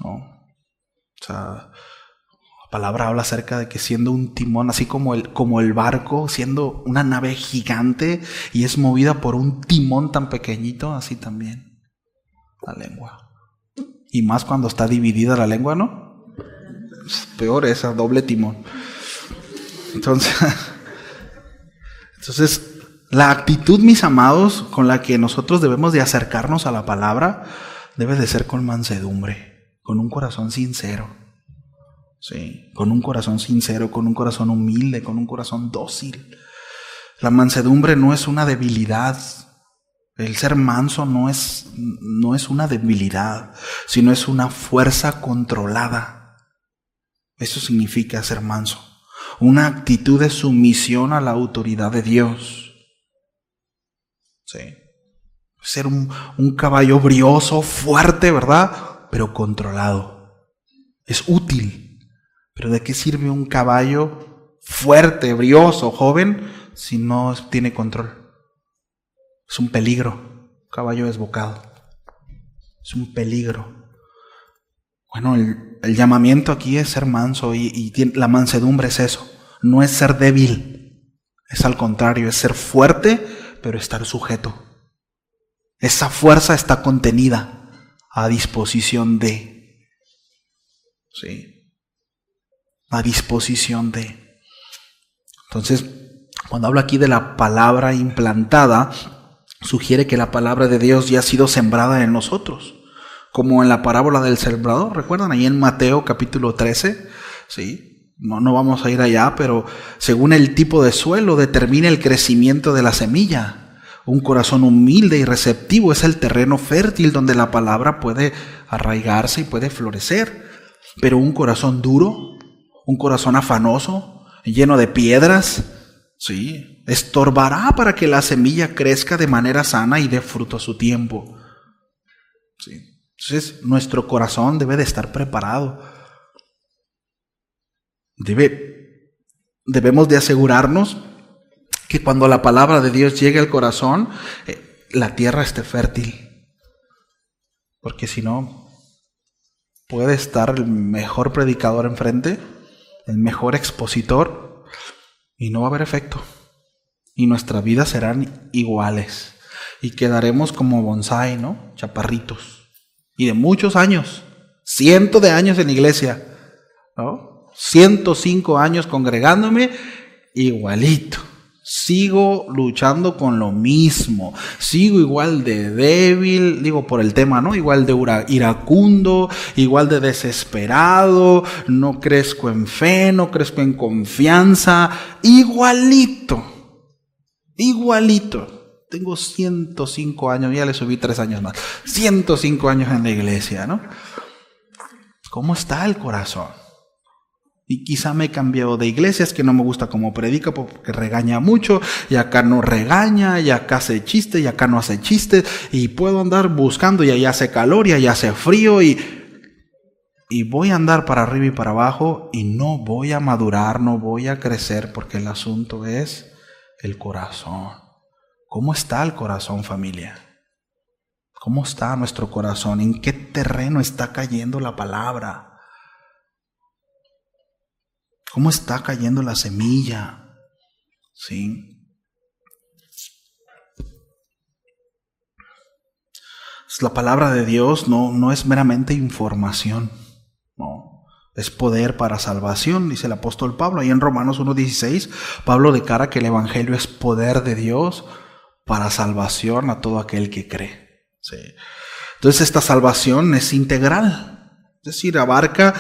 [SPEAKER 1] ¿no? O sea, la palabra habla acerca de que siendo un timón, así como el barco, siendo una nave gigante y es movida por un timón tan pequeñito, así también la lengua. Y más cuando está dividida la lengua, ¿no? Es peor esa doble timón. Entonces, la actitud, mis amados, con la que nosotros debemos de acercarnos a la palabra, debe de ser con mansedumbre, con un corazón sincero. Sí, con un corazón sincero, con un corazón humilde, con un corazón dócil. La mansedumbre no es una debilidad. El ser manso no es una debilidad, sino es una fuerza controlada. Eso significa ser manso. Una actitud de sumisión a la autoridad de Dios. Sí. Ser un caballo brioso, fuerte, ¿verdad? Pero controlado. Es útil. Pero ¿de qué sirve un caballo fuerte, brioso, joven, si no tiene control? Es un peligro. Un caballo desbocado es un peligro. Bueno, el llamamiento aquí es ser manso y la mansedumbre es eso. No es ser débil, es al contrario, es ser fuerte, pero estar sujeto. Esa fuerza está contenida a disposición de. Sí. A disposición de. Entonces, cuando hablo aquí de la palabra implantada, sugiere que la palabra de Dios ya ha sido sembrada en nosotros. Como en la parábola del sembrador, ¿recuerdan? Ahí en Mateo capítulo 13, ¿sí? No vamos a ir allá, pero según el tipo de suelo determina el crecimiento de la semilla. Un corazón humilde y receptivo es el terreno fértil donde la palabra puede arraigarse y puede florecer. Pero un corazón duro, un corazón afanoso, lleno de piedras, ¿sí? Estorbará para que la semilla crezca de manera sana y dé fruto a su tiempo. ¿Sí? Entonces, nuestro corazón debe de estar preparado. Debemos de asegurarnos que cuando la palabra de Dios llegue al corazón, la tierra esté fértil. Porque si no, puede estar el mejor predicador enfrente, el mejor expositor, y no va a haber efecto. Y nuestras vidas serán iguales. Y quedaremos como bonsái, ¿no? Chaparritos. Y de muchos años, cientos de años en la iglesia, ¿no? 105 años congregándome, igualito. Sigo luchando con lo mismo. Sigo igual de débil, digo por el tema, ¿no? Igual de iracundo, igual de desesperado. No crezco en fe, no crezco en confianza. Igualito. Tengo 105 años, ya le subí 3 años más. 105 años en la iglesia, ¿no? ¿Cómo está el corazón? Y quizá me he cambiado de iglesia, es que no me gusta cómo predica porque regaña mucho, y acá no regaña, y acá hace chiste, y acá no hace chiste, y puedo andar buscando, y allá hace calor, y allá hace frío, y voy a andar para arriba y para abajo, y no voy a madurar, no voy a crecer, porque el asunto es el corazón. ¿Cómo está el corazón, familia? ¿Cómo está nuestro corazón? ¿En qué terreno está cayendo la palabra? ¿Cómo está cayendo la semilla? ¿Sí? La palabra de Dios no es meramente información, no. Es poder para salvación, dice el apóstol Pablo. Ahí en Romanos 1:16, Pablo declara que el evangelio es poder de Dios para salvación a todo aquel que cree. Sí. Entonces esta salvación es integral, es decir, abarca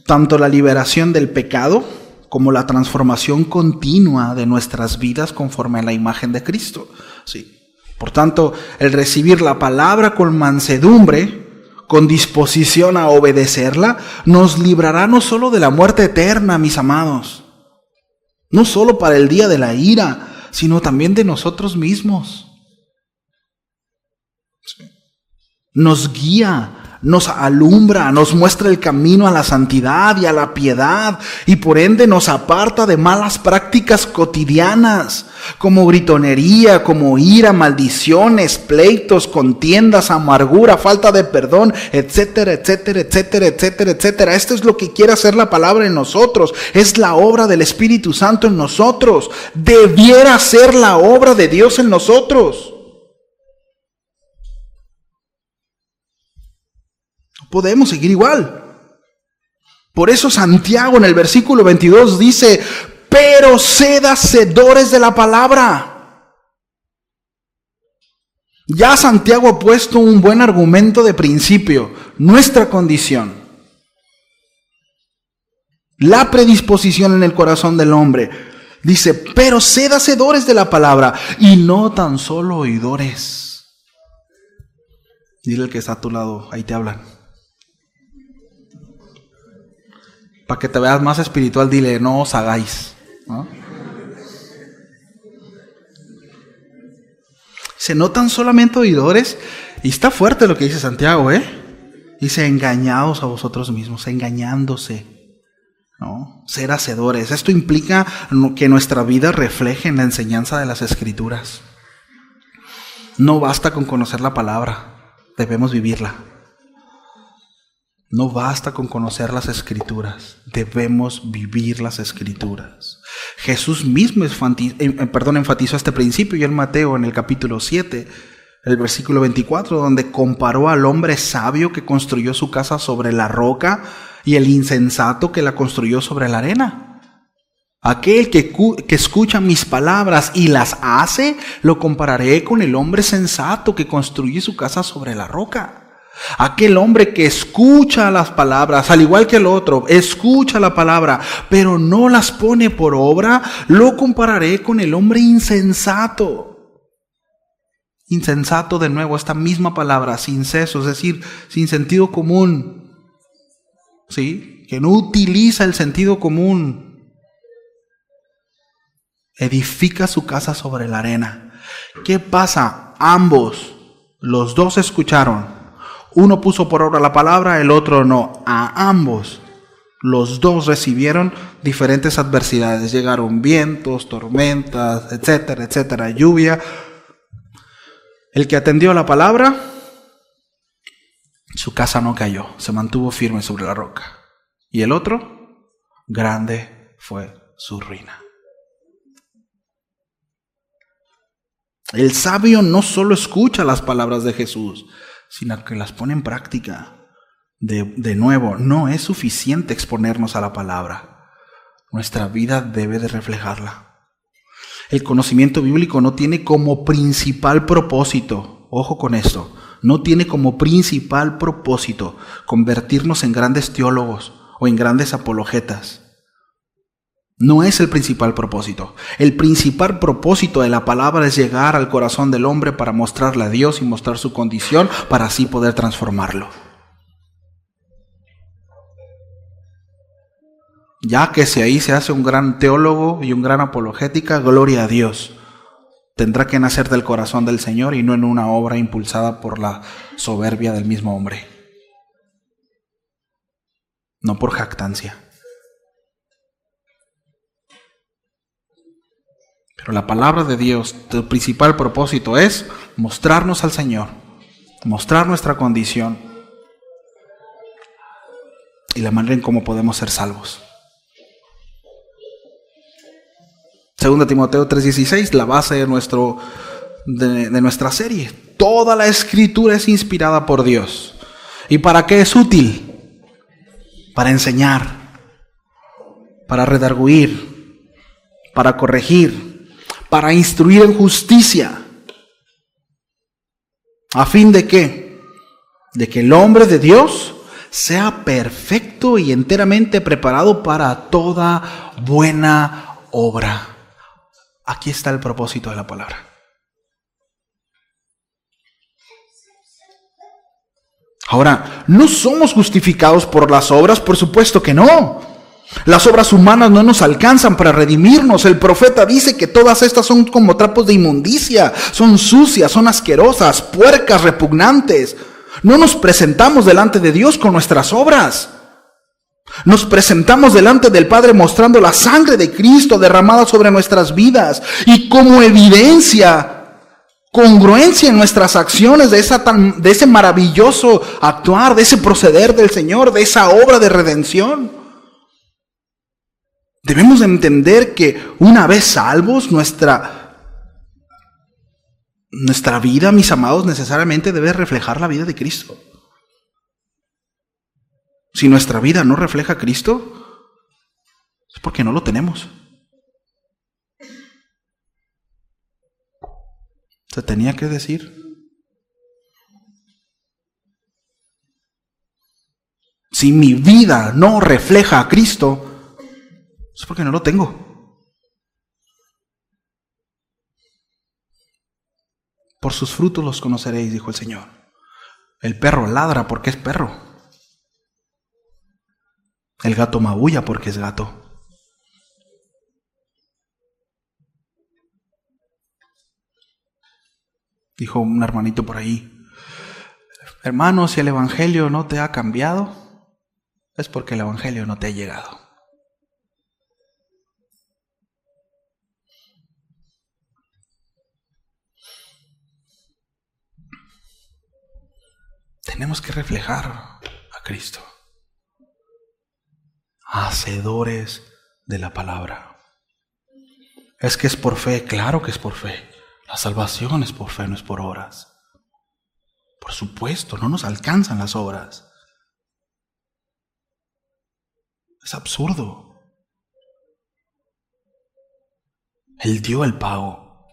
[SPEAKER 1] tanto la liberación del pecado como la transformación continua de nuestras vidas conforme a la imagen de Cristo. Sí. Por tanto, el recibir la palabra con mansedumbre, con disposición a obedecerla, nos librará no solo de la muerte eterna, mis amados, no solo para el día de la ira, sino también de nosotros mismos. Sí. Nos guía, nos alumbra, nos muestra el camino a la santidad y a la piedad, y por ende nos aparta de malas prácticas cotidianas, como gritonería, como ira, maldiciones, pleitos, contiendas, amargura, falta de perdón, etcétera, etcétera, etcétera, etcétera, etcétera. Esto es lo que quiere hacer la palabra en nosotros, es la obra del Espíritu Santo en nosotros, debiera ser la obra de Dios en nosotros. Podemos seguir igual. Por eso Santiago en el versículo 22 dice: pero sed hacedores de la palabra. Ya Santiago ha puesto un buen argumento de principio, nuestra condición, la predisposición en el corazón del hombre. Dice: pero sed hacedores de la palabra y no tan solo oidores. Dile al que está a tu lado, ahí te hablan. Para que te veas más espiritual, dile: no os hagáis, ¿no? Se notan solamente oidores, y está fuerte lo que dice Santiago, Dice: engañados a vosotros mismos, engañándose, ¿no? Ser hacedores. Esto implica que nuestra vida refleje en la enseñanza de las Escrituras. No basta con conocer la palabra, debemos vivirla. No basta con conocer las Escrituras, debemos vivir las Escrituras. Jesús mismo enfatizó este principio y en Mateo, en el capítulo 7, el versículo 24, donde comparó al hombre sabio que construyó su casa sobre la roca y el insensato que la construyó sobre la arena. Aquel que escucha mis palabras y las hace, lo compararé con el hombre sensato que construye su casa sobre la roca. Aquel hombre que escucha las palabras, al igual que el otro, escucha la palabra, pero no las pone por obra, lo compararé con el hombre insensato. Insensato, de nuevo, esta misma palabra, sin seso, es decir, sin sentido común. ¿Sí? Que no utiliza el sentido común. Edifica su casa sobre la arena. ¿Qué pasa? Ambos, los dos escucharon. Uno puso por obra la palabra, el otro no. A ambos, los dos recibieron diferentes adversidades. Llegaron vientos, tormentas, etcétera, etcétera, lluvia. El que atendió la palabra, su casa no cayó, se mantuvo firme sobre la roca. Y el otro, grande fue su ruina. El sabio no solo escucha las palabras de Jesús, sino que las pone en práctica. De nuevo, no es suficiente exponernos a la palabra. Nuestra vida debe de reflejarla. El conocimiento bíblico no tiene como principal propósito, ojo con esto, no tiene como principal propósito convertirnos en grandes teólogos o en grandes apologetas. No es el principal propósito. El principal propósito de la palabra es llegar al corazón del hombre para mostrarle a Dios y mostrar su condición para así poder transformarlo. Ya que si ahí se hace un gran teólogo y un gran apologética, gloria a Dios. Tendrá que nacer del corazón del Señor y no en una obra impulsada por la soberbia del mismo hombre. No por jactancia. Pero la palabra de Dios, su principal propósito es mostrarnos al Señor, mostrar nuestra condición y la manera en cómo podemos ser salvos. 2 Timoteo 3:16, la base de nuestra serie. Toda la Escritura es inspirada por Dios. ¿Y para qué es útil? Para enseñar, para redarguir, para corregir, para instruir en justicia. ¿A fin de qué? De que el hombre de Dios sea perfecto y enteramente preparado para toda buena obra. Aquí está el propósito de la palabra. Ahora, ¿no somos justificados por las obras? Por supuesto que no. Las obras humanas no nos alcanzan para redimirnos. El profeta dice que todas estas son como trapos de inmundicia. Son sucias, son asquerosas, puercas, repugnantes. No nos presentamos delante de Dios con nuestras obras. Nos presentamos delante del Padre mostrando la sangre de Cristo derramada sobre nuestras vidas y como evidencia, congruencia en nuestras acciones de ese maravilloso actuar, de ese proceder del Señor, de esa obra de redención. Debemos entender que una vez salvos, nuestra vida, mis amados, necesariamente debe reflejar la vida de Cristo. Si nuestra vida no refleja a Cristo, es porque no lo tenemos. Se tenía que decir. Si mi vida no refleja a Cristo, es porque no lo tengo. Por sus frutos los conoceréis, dijo el Señor. El perro ladra porque es perro. El gato maulla porque es gato. Dijo un hermanito por ahí: hermano, si el Evangelio no te ha cambiado, es porque el Evangelio no te ha llegado. Tenemos que reflejar a Cristo. hacedores de la palabra. Es que es por fe, claro que es por fe. La salvación es por fe, no es por obras. Por supuesto, no nos alcanzan las obras. Es absurdo. Él dio el pago.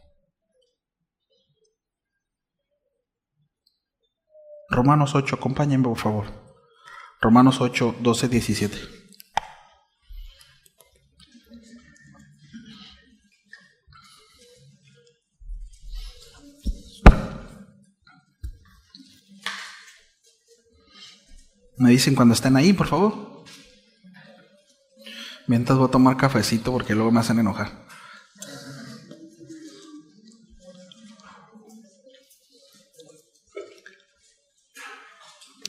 [SPEAKER 1] Romanos 8, acompáñenme por favor. Romanos 8, 12, 17. Me dicen cuando estén ahí, por favor. Mientras voy a tomar cafecito porque luego me hacen enojar.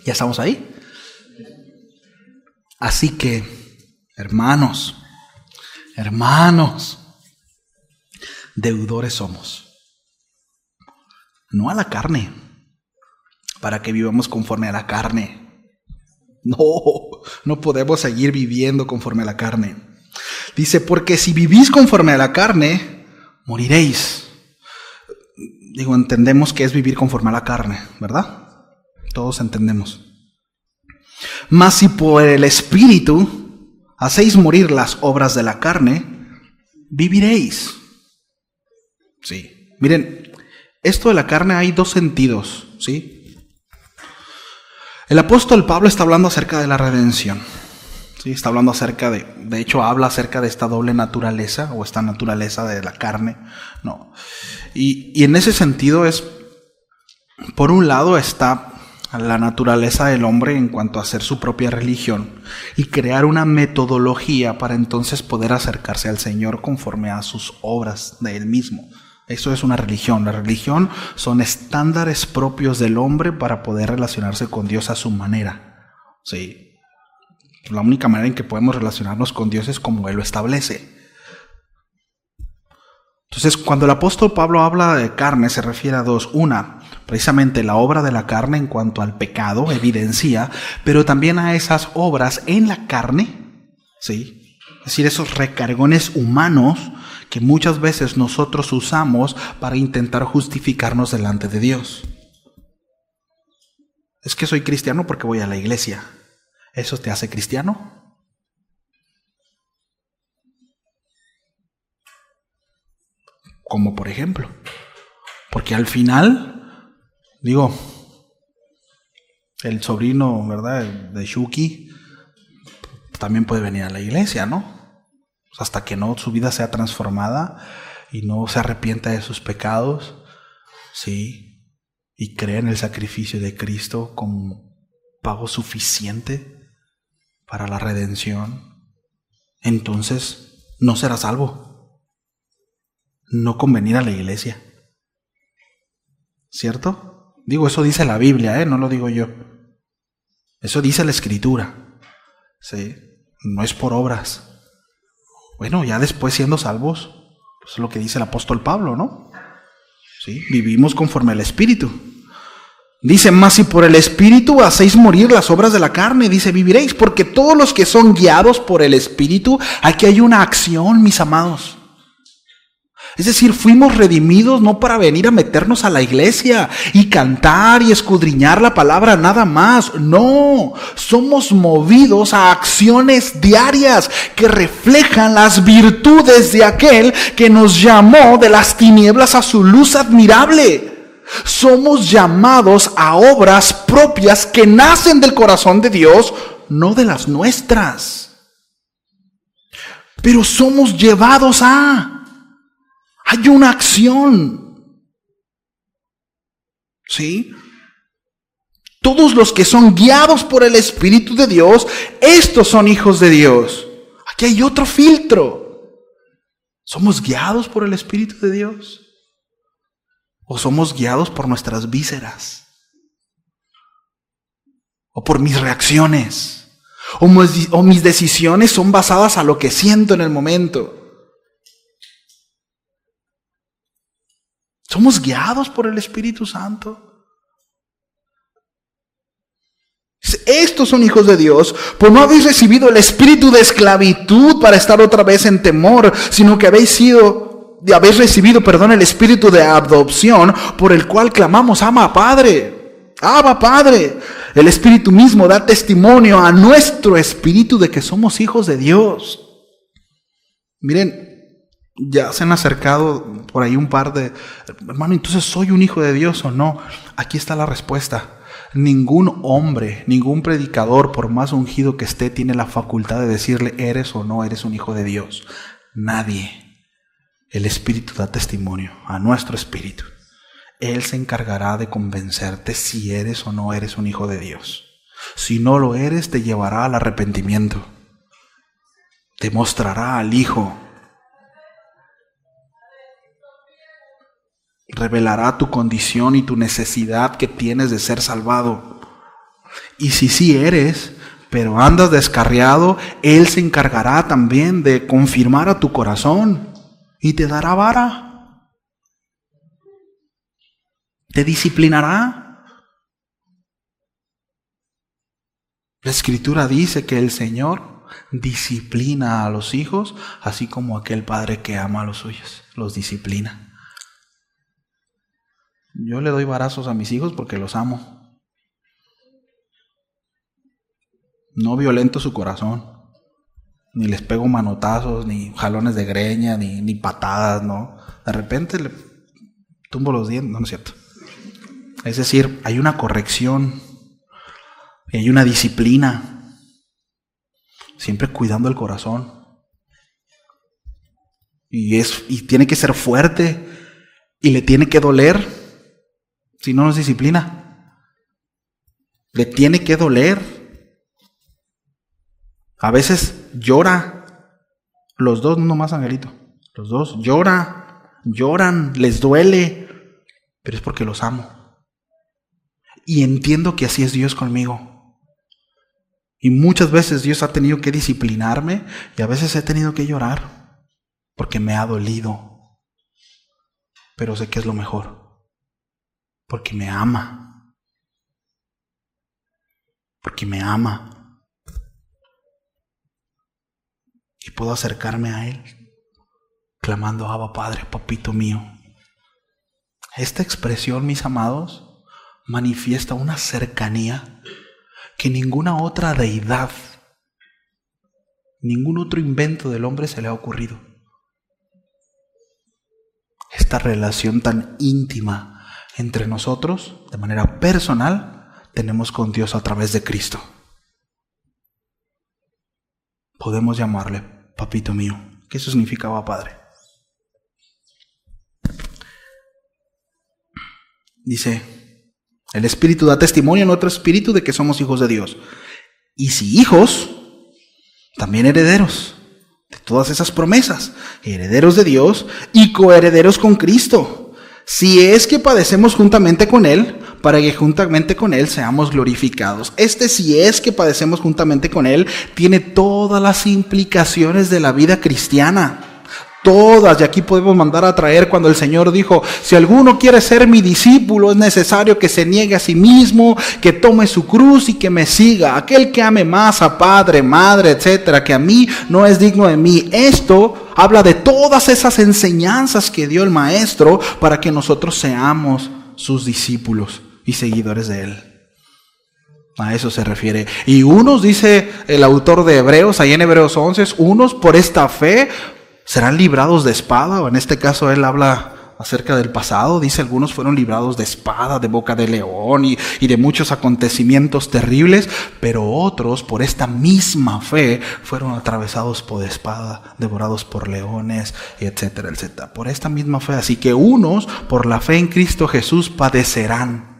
[SPEAKER 1] ¿Ya estamos ahí? Así que, hermanos, deudores somos. No a la carne, para que vivamos conforme a la carne. No podemos seguir viviendo conforme a la carne. Dice, porque si vivís conforme a la carne, moriréis. Digo, entendemos que es vivir conforme a la carne, ¿verdad? Todos entendemos. Mas si por el Espíritu hacéis morir las obras de la carne, viviréis. Sí. Miren, esto de la carne hay dos sentidos, ¿sí? El apóstol Pablo está hablando acerca de la redención. ¿Sí? Está hablando acerca de hecho habla acerca de esta doble naturaleza o esta naturaleza de la carne. No. Y en ese sentido es, por un lado está la naturaleza del hombre en cuanto a hacer su propia religión y crear una metodología para entonces poder acercarse al Señor conforme a sus obras de Él mismo. Eso es una religión. La religión son estándares propios del hombre para poder relacionarse con Dios a su manera. Sí. La única manera en que podemos relacionarnos con Dios es como Él lo establece. Entonces, cuando el apóstol Pablo habla de carne, se refiere a dos. Una, precisamente la obra de la carne en cuanto al pecado, evidencia, pero también a esas obras en la carne, ¿sí? Es decir, esos recargones humanos que muchas veces nosotros usamos para intentar justificarnos delante de Dios. Es que soy cristiano porque voy a la iglesia. ¿Eso te hace cristiano? Como por ejemplo, porque al final, digo, el sobrino, ¿verdad?, de Shuki también puede venir a la iglesia, ¿no? Hasta que no su vida sea transformada y no se arrepienta de sus pecados, ¿sí? Y cree en el sacrificio de Cristo como pago suficiente para la redención, entonces no será salvo. No con venir a la iglesia. ¿Cierto? Digo, eso dice la Biblia, no lo digo yo. Eso dice la Escritura. ¿Sí? No es por obras. Bueno, ya después siendo salvos, pues es lo que dice el apóstol Pablo, ¿no? ¿Sí? Vivimos conforme al Espíritu. Dice, mas si por el Espíritu hacéis morir las obras de la carne, dice, viviréis, porque todos los que son guiados por el Espíritu, aquí hay una acción, mis amados. Es decir, fuimos redimidos no para venir a meternos a la iglesia y cantar y escudriñar la palabra nada más. No, somos movidos a acciones diarias que reflejan las virtudes de aquel que nos llamó de las tinieblas a su luz admirable. Somos llamados a obras propias que nacen del corazón de Dios, no de las nuestras. Pero somos llevados a... Hay una acción. ¿Sí? Todos los que son guiados por el Espíritu de Dios, estos son hijos de Dios. Aquí hay otro filtro. ¿Somos guiados por el Espíritu de Dios? ¿O somos guiados por nuestras vísceras? ¿O por mis reacciones? ¿O mis decisiones son basadas a lo que siento en el momento? ¿Somos guiados por el Espíritu Santo? estos son hijos de Dios, pues no habéis recibido el espíritu de esclavitud para estar otra vez en temor, sino que habéis recibido, el espíritu de adopción, por el cual clamamos, Abba Padre, Abba Padre. El Espíritu mismo da testimonio a nuestro espíritu de que somos hijos de Dios. Miren, ya se han acercado por ahí un par de, hermano, entonces ¿soy un hijo de Dios o no? Aquí está la respuesta. Ningún hombre, ningún predicador, por más ungido que esté, tiene la facultad de decirle eres o no eres un hijo de Dios. Nadie. El Espíritu da testimonio a nuestro espíritu. Él se encargará de convencerte si eres o no eres un hijo de Dios. Si no lo eres, te llevará al arrepentimiento. Te mostrará al Hijo. Revelará tu condición y tu necesidad que tienes de ser salvado. Y si sí eres, pero andas descarriado, Él se encargará también de confirmar a tu corazón y te dará vara. Te disciplinará. La Escritura dice que el Señor disciplina a los hijos, así como aquel padre que ama a los suyos, los disciplina. Yo le doy varazos a mis hijos porque los amo. No violento su corazón, ni les pego manotazos, ni jalones de greña, ni patadas, no. De repente le tumbo los dientes, no es cierto. Es decir, hay una corrección, hay una disciplina, siempre cuidando el corazón. Y tiene que ser fuerte y le tiene que doler, si no nos disciplina. Le tiene que doler. A veces llora, los dos, no nomás Angelito, los dos lloran, les duele, pero es porque los amo. Y entiendo que así es Dios conmigo. Y muchas veces Dios ha tenido que disciplinarme y a veces he tenido que llorar porque me ha dolido. Pero sé que es lo mejor. Porque me ama. Porque me ama. Y puedo acercarme a Él clamando, Abba Padre, papito mío. Esta expresión, mis amados, manifiesta una cercanía que ninguna otra deidad, ningún otro invento del hombre se le ha ocurrido. Esta relación tan íntima entre nosotros, de manera personal, tenemos con Dios a través de Cristo. Podemos llamarle papito mío. ¿Qué eso significaba Padre? Dice, el Espíritu da testimonio a nuestro espíritu de que somos hijos de Dios. Y si hijos, también herederos de todas esas promesas, herederos de Dios y coherederos con Cristo. Si es que padecemos juntamente con Él, para que juntamente con Él seamos glorificados. Si es que padecemos juntamente con Él, tiene todas las implicaciones de la vida cristiana. Todas, y aquí podemos mandar a traer cuando el Señor dijo, si alguno quiere ser mi discípulo, es necesario que se niegue a sí mismo, que tome su cruz y que me siga. Aquel que ame más a padre, madre, etcétera, que a mí no es digno de mí. Esto habla de todas esas enseñanzas que dio el Maestro para que nosotros seamos sus discípulos y seguidores de Él. A eso se refiere. Y unos, dice el autor de Hebreos, ahí en Hebreos 11, unos por esta fe serán librados de espada, o en este caso él habla acerca del pasado, dice algunos fueron librados de espada, de boca de león y de muchos acontecimientos terribles, pero otros por esta misma fe fueron atravesados por espada, devorados por leones, etcétera, etcétera. Por esta misma fe, así que unos por la fe en Cristo Jesús padecerán.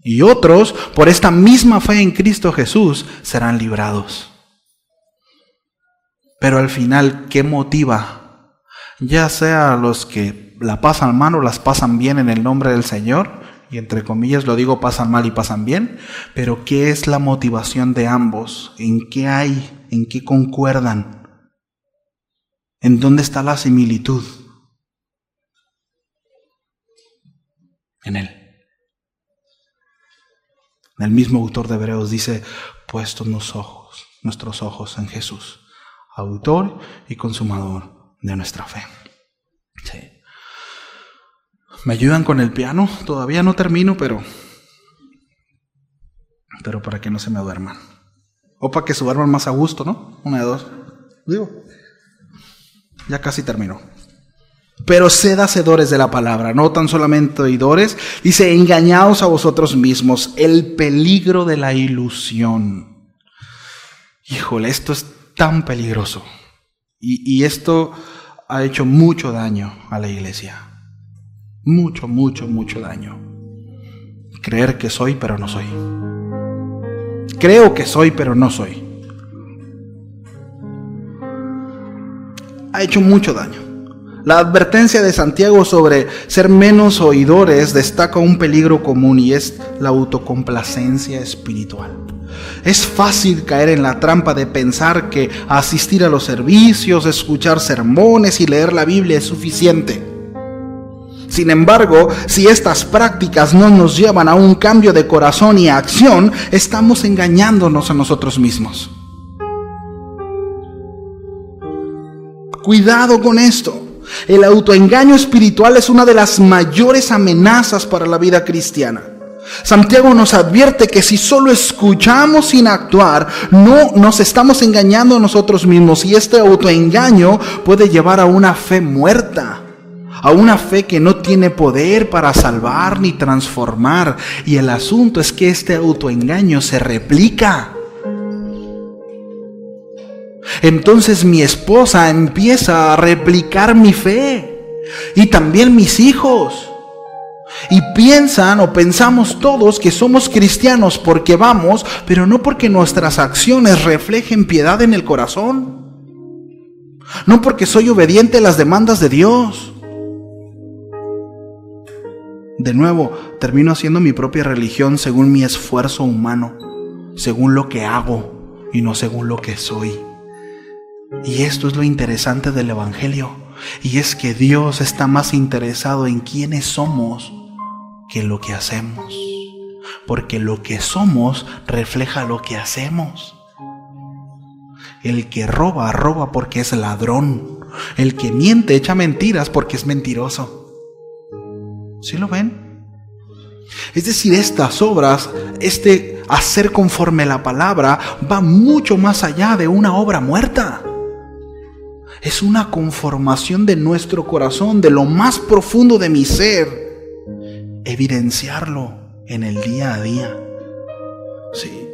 [SPEAKER 1] Y otros por esta misma fe en Cristo Jesús serán librados. Pero al final, ¿qué motiva? Ya sea los que la pasan mal o las pasan bien en el nombre del Señor, y entre comillas lo digo, pasan mal y pasan bien, pero ¿qué es la motivación de ambos? ¿En qué hay? ¿En qué concuerdan? ¿En dónde está la similitud? En Él. El mismo autor de Hebreos dice, puestos nuestros ojos en Jesús, autor y consumador de nuestra fe. Sí. ¿Me ayudan con el piano? Todavía no termino, pero para que no se me duerman. O para que se duerman más a gusto, ¿no? Una de dos. Digo, ya casi terminó. Pero sed hacedores de la palabra, no tan solamente oidores. Dice, engañaos a vosotros mismos, el peligro de la ilusión. Híjole, esto es tan peligroso. Y esto ha hecho mucho daño a la iglesia. Mucho, mucho, mucho daño. Creer que soy, pero no soy. Creo que soy, pero no soy. Ha hecho mucho daño. La advertencia de Santiago sobre ser menos oidores destaca un peligro común y es la autocomplacencia espiritual. Es fácil caer en la trampa de pensar que asistir a los servicios, escuchar sermones y leer la Biblia es suficiente. Sin embargo, si estas prácticas no nos llevan a un cambio de corazón y acción, estamos engañándonos a nosotros mismos. Cuidado con esto. El autoengaño espiritual es una de las mayores amenazas para la vida cristiana. Santiago nos advierte que si solo escuchamos sin actuar, no nos estamos engañando a nosotros mismos, y este autoengaño puede llevar a una fe muerta, a una fe que no tiene poder para salvar ni transformar. Y el asunto es que este autoengaño se replica. Entonces mi esposa empieza a replicar mi fe, y también mis hijos. Y piensan o pensamos todos que somos cristianos porque vamos, pero no porque nuestras acciones reflejen piedad en el corazón. No porque soy obediente a las demandas de Dios. De nuevo, termino haciendo mi propia religión según mi esfuerzo humano, según lo que hago y no según lo que soy. Y esto es lo interesante del Evangelio, y es que Dios está más interesado en quiénes somos que lo que hacemos, porque lo que somos refleja lo que hacemos. El que roba, roba porque es ladrón. El que miente, echa mentiras porque es mentiroso. ¿Sí lo ven? Es decir, estas obras, este hacer conforme la palabra, va mucho más allá de una obra muerta. Es una conformación de nuestro corazón, de lo más profundo de mi ser, evidenciarlo en el día a día. Sí.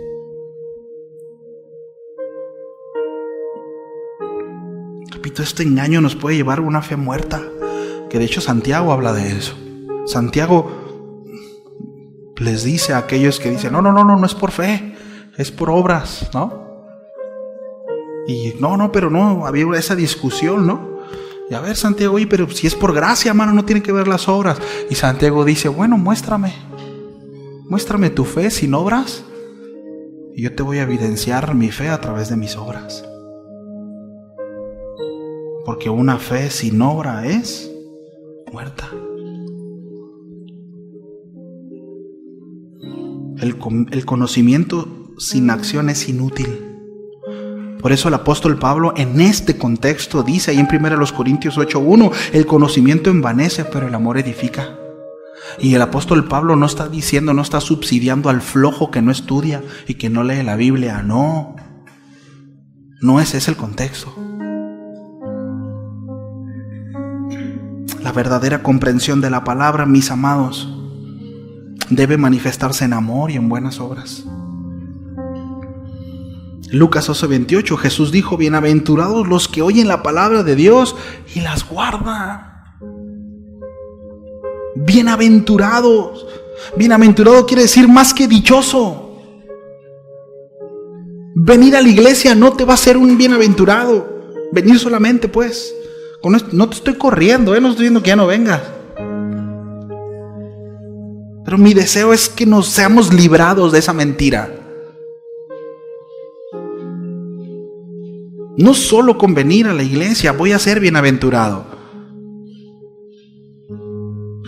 [SPEAKER 1] Repito, este engaño nos puede llevar a una fe muerta, que de hecho Santiago habla de eso. Santiago les dice a aquellos que dicen, no es por fe, es por obras, ¿no? Y pero no, había esa discusión, ¿no? Y a ver, Santiago, oye, pero si es por gracia, hermano, no tiene que ver las obras. Y Santiago dice, bueno, muéstrame tu fe sin obras, y yo te voy a evidenciar mi fe a través de mis obras. Porque una fe sin obra es muerta. El conocimiento sin acción es inútil. Por eso el apóstol Pablo en este contexto dice ahí en 1 Corintios 8:1, el conocimiento envanece, pero el amor edifica. Y el apóstol Pablo no está diciendo, no está subsidiando al flojo que no estudia y que no lee la Biblia. No ese es el contexto. La verdadera comprensión de la palabra, mis amados, debe manifestarse en amor y en buenas obras. Lucas 11:28, Jesús dijo, bienaventurados los que oyen la palabra de Dios y las guardan. Bienaventurados. Bienaventurado quiere decir más que dichoso. Venir a la iglesia no te va a hacer un bienaventurado. Venir solamente, pues. Con esto, no te estoy corriendo, no estoy diciendo que ya no vengas. Pero mi deseo es que nos seamos librados de esa mentira. No solo con venir a la iglesia voy a ser bienaventurado.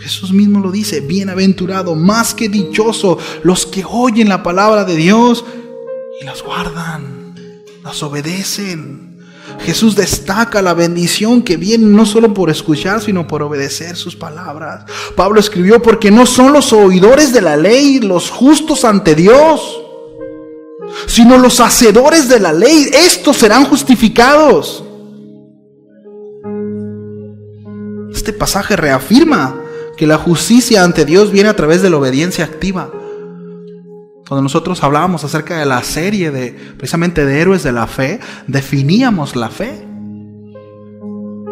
[SPEAKER 1] Jesús mismo lo dice, bienaventurado, más que dichoso, los que oyen la palabra de Dios y las guardan, las obedecen. Jesús destaca la bendición que viene no solo por escuchar, sino por obedecer sus palabras. Pablo escribió, porque no son los oidores de la ley los justos ante Dios, sino los hacedores de la ley, estos serán justificados. Este pasaje reafirma que la justicia ante Dios viene a través de la obediencia activa. Cuando nosotros hablábamos acerca de la serie precisamente de Héroes de la Fe, definíamos la fe.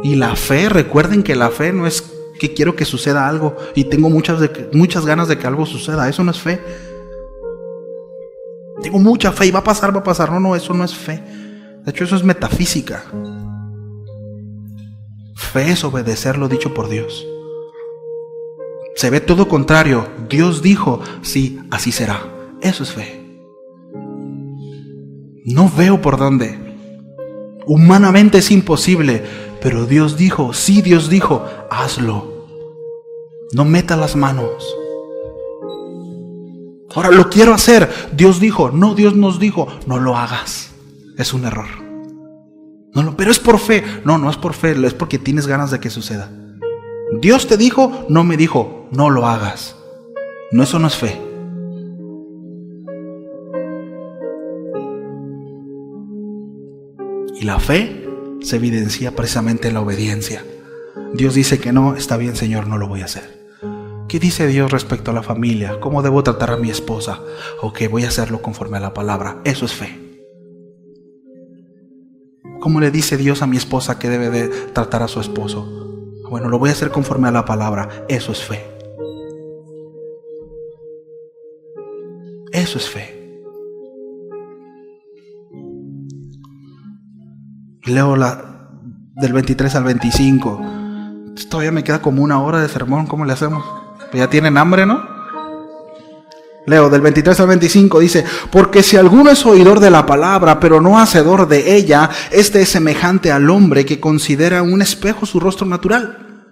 [SPEAKER 1] Y la fe, recuerden que la fe no es que quiero que suceda algo y tengo muchas ganas de que algo suceda. Eso no es fe. Tengo mucha fe y va a pasar. No, eso no es fe. De hecho, eso es metafísica. Fe es obedecer lo dicho por Dios. Se ve todo contrario. Dios dijo, sí, así será. Eso es fe. No veo por dónde. Humanamente es imposible, pero Dios dijo, sí, Dios dijo, hazlo. No metas las manos. Ahora lo quiero hacer. Dios dijo, no, Dios nos dijo, no lo hagas. Es un error. Pero es por fe. No es por fe, es porque tienes ganas de que suceda. Dios te dijo, no me dijo, no lo hagas. No, eso no es fe. Y la fe se evidencia precisamente en la obediencia. Dios dice que no, está bien, Señor, no lo voy a hacer. ¿Qué dice Dios respecto a la familia? ¿Cómo debo tratar a mi esposa? Ok, voy a hacerlo conforme a la palabra. Eso es fe. ¿Cómo le dice Dios a mi esposa que debe de tratar a su esposo? Bueno, lo voy a hacer conforme a la palabra. Eso es fe. Eso es fe. Leo del 23 al 25. Todavía me queda como una hora de sermón. ¿Cómo le hacemos? Pues ya tienen hambre, ¿no? Leo del 23 al 25, dice: porque si alguno es oidor de la palabra, pero no hacedor de ella, este es semejante al hombre que considera un espejo su rostro natural.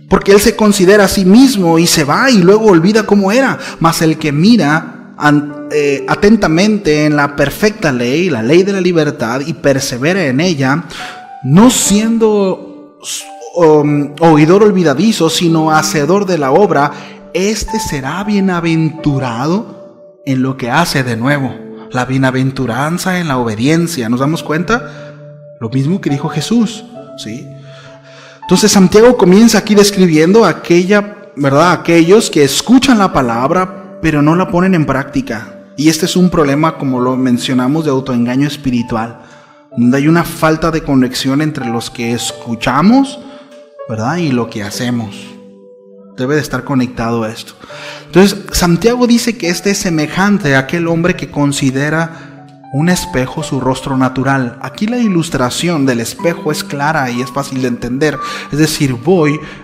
[SPEAKER 1] Porque él se considera a sí mismo y se va y luego olvida cómo era. Mas el que mira atentamente en la perfecta ley, la ley de la libertad, y persevera en ella, no siendo oidor olvidadizo, sino hacedor de la obra, este será bienaventurado en lo que hace. De nuevo, la bienaventuranza en la obediencia. ¿Nos damos cuenta? Lo mismo que dijo Jesús, ¿sí? Entonces Santiago comienza aquí describiendo aquellos que escuchan la palabra, pero no la ponen en práctica. Y este es un problema, como lo mencionamos, de autoengaño espiritual, donde hay una falta de conexión entre los que escuchamos, ¿verdad?, y lo que hacemos. Debe de estar conectado a esto. Entonces, Santiago dice que este es semejante a aquel hombre que considera un espejo su rostro natural. Aquí la ilustración del espejo es clara y es fácil de entender. Es decir,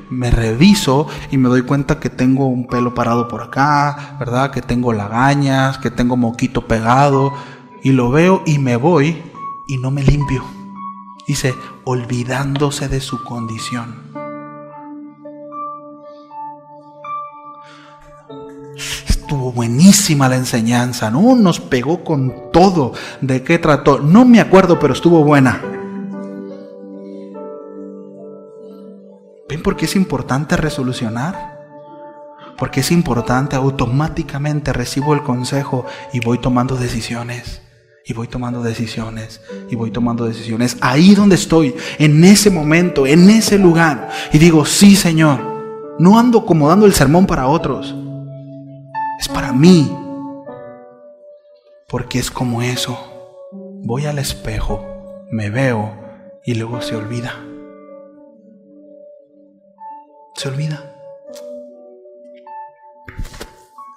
[SPEAKER 1] me reviso y me doy cuenta que tengo un pelo parado por acá, ¿verdad?, que tengo lagañas, que tengo moquito pegado, y lo veo y me voy y no me limpio. Dice, olvidándose de su condición. Estuvo buenísima la enseñanza, ¿no? Nos pegó con todo. ¿De qué trató? No me acuerdo, pero estuvo buena. ¿Ven por qué es importante resolucionar? Porque es importante, automáticamente recibo el consejo y voy tomando decisiones. Y voy tomando decisiones. Y voy tomando decisiones. Ahí donde estoy, en ese momento, en ese lugar. Y digo, sí, Señor. No ando como dando el sermón para otros. Es para mí. Porque es como eso. Voy al espejo, me veo y luego se olvida. Se olvida.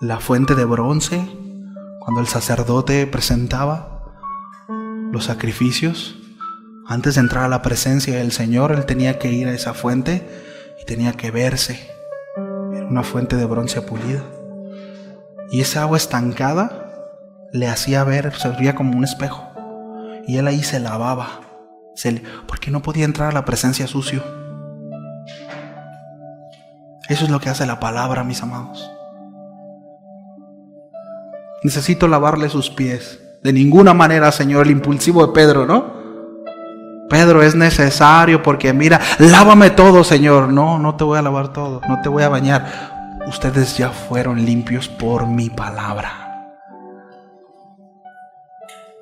[SPEAKER 1] La fuente de bronce, cuando el sacerdote presentaba los sacrificios, antes de entrar a la presencia del Señor, él tenía que ir a esa fuente y tenía que verse. Era una fuente de bronce pulida. Y esa agua estancada le hacía ver, servía como un espejo. Y él ahí se lavaba. Porque no podía entrar a la presencia sucio. Eso es lo que hace la palabra, mis amados. Necesito lavarle sus pies. De ninguna manera, Señor, el impulsivo de Pedro, ¿no? Pedro, es necesario porque mira, lávame todo, Señor. No, no te voy a lavar todo, no te voy a bañar. Ustedes ya fueron limpios por mi palabra.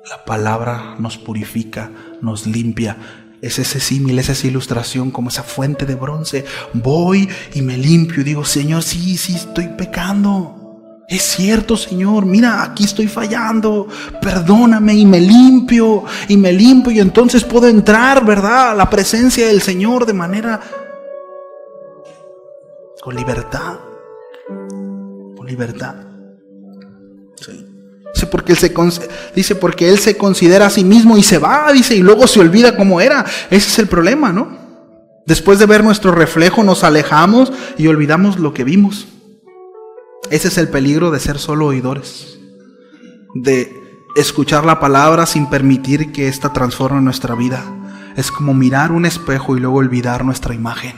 [SPEAKER 1] La palabra nos purifica, nos limpia. Es ese símil, es esa ilustración como esa fuente de bronce. Voy y me limpio y digo, Señor, sí, estoy pecando. Es cierto, Señor, mira, aquí estoy fallando, perdóname, y me limpio, y entonces puedo entrar, ¿verdad?, a la presencia del Señor de manera con libertad, sí. Dice porque Él se considera a sí mismo y se va, dice, y luego se olvida cómo era. Ese es el problema, ¿no? Después de ver nuestro reflejo nos alejamos y olvidamos lo que vimos. Ese es el peligro de ser solo oidores, de escuchar la palabra sin permitir que ésta transforme nuestra vida. Es como mirar un espejo y luego olvidar nuestra imagen.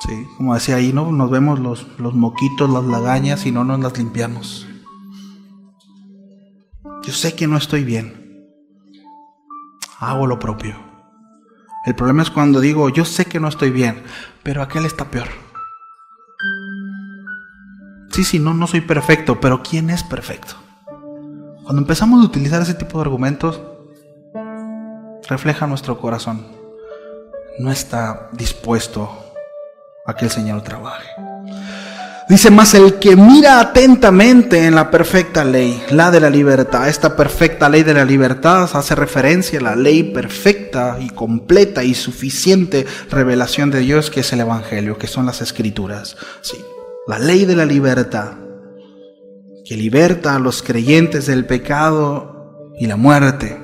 [SPEAKER 1] Sí, como decía ahí, ¿no? Nos vemos los moquitos, las lagañas y no nos las limpiamos. Yo sé que no estoy bien. Hago lo propio. El problema es cuando digo, yo sé que no estoy bien, pero aquel está peor. Sí, no soy perfecto, pero ¿quién es perfecto? Cuando empezamos a utilizar ese tipo de argumentos, refleja nuestro corazón. No está dispuesto a que el Señor trabaje. Dice, mas el que mira atentamente en la perfecta ley, la de la libertad. Esta perfecta ley de la libertad hace referencia a la ley perfecta y completa y suficiente revelación de Dios, que es el Evangelio, que son las Escrituras. Sí. La ley de la libertad, que liberta a los creyentes del pecado y la muerte.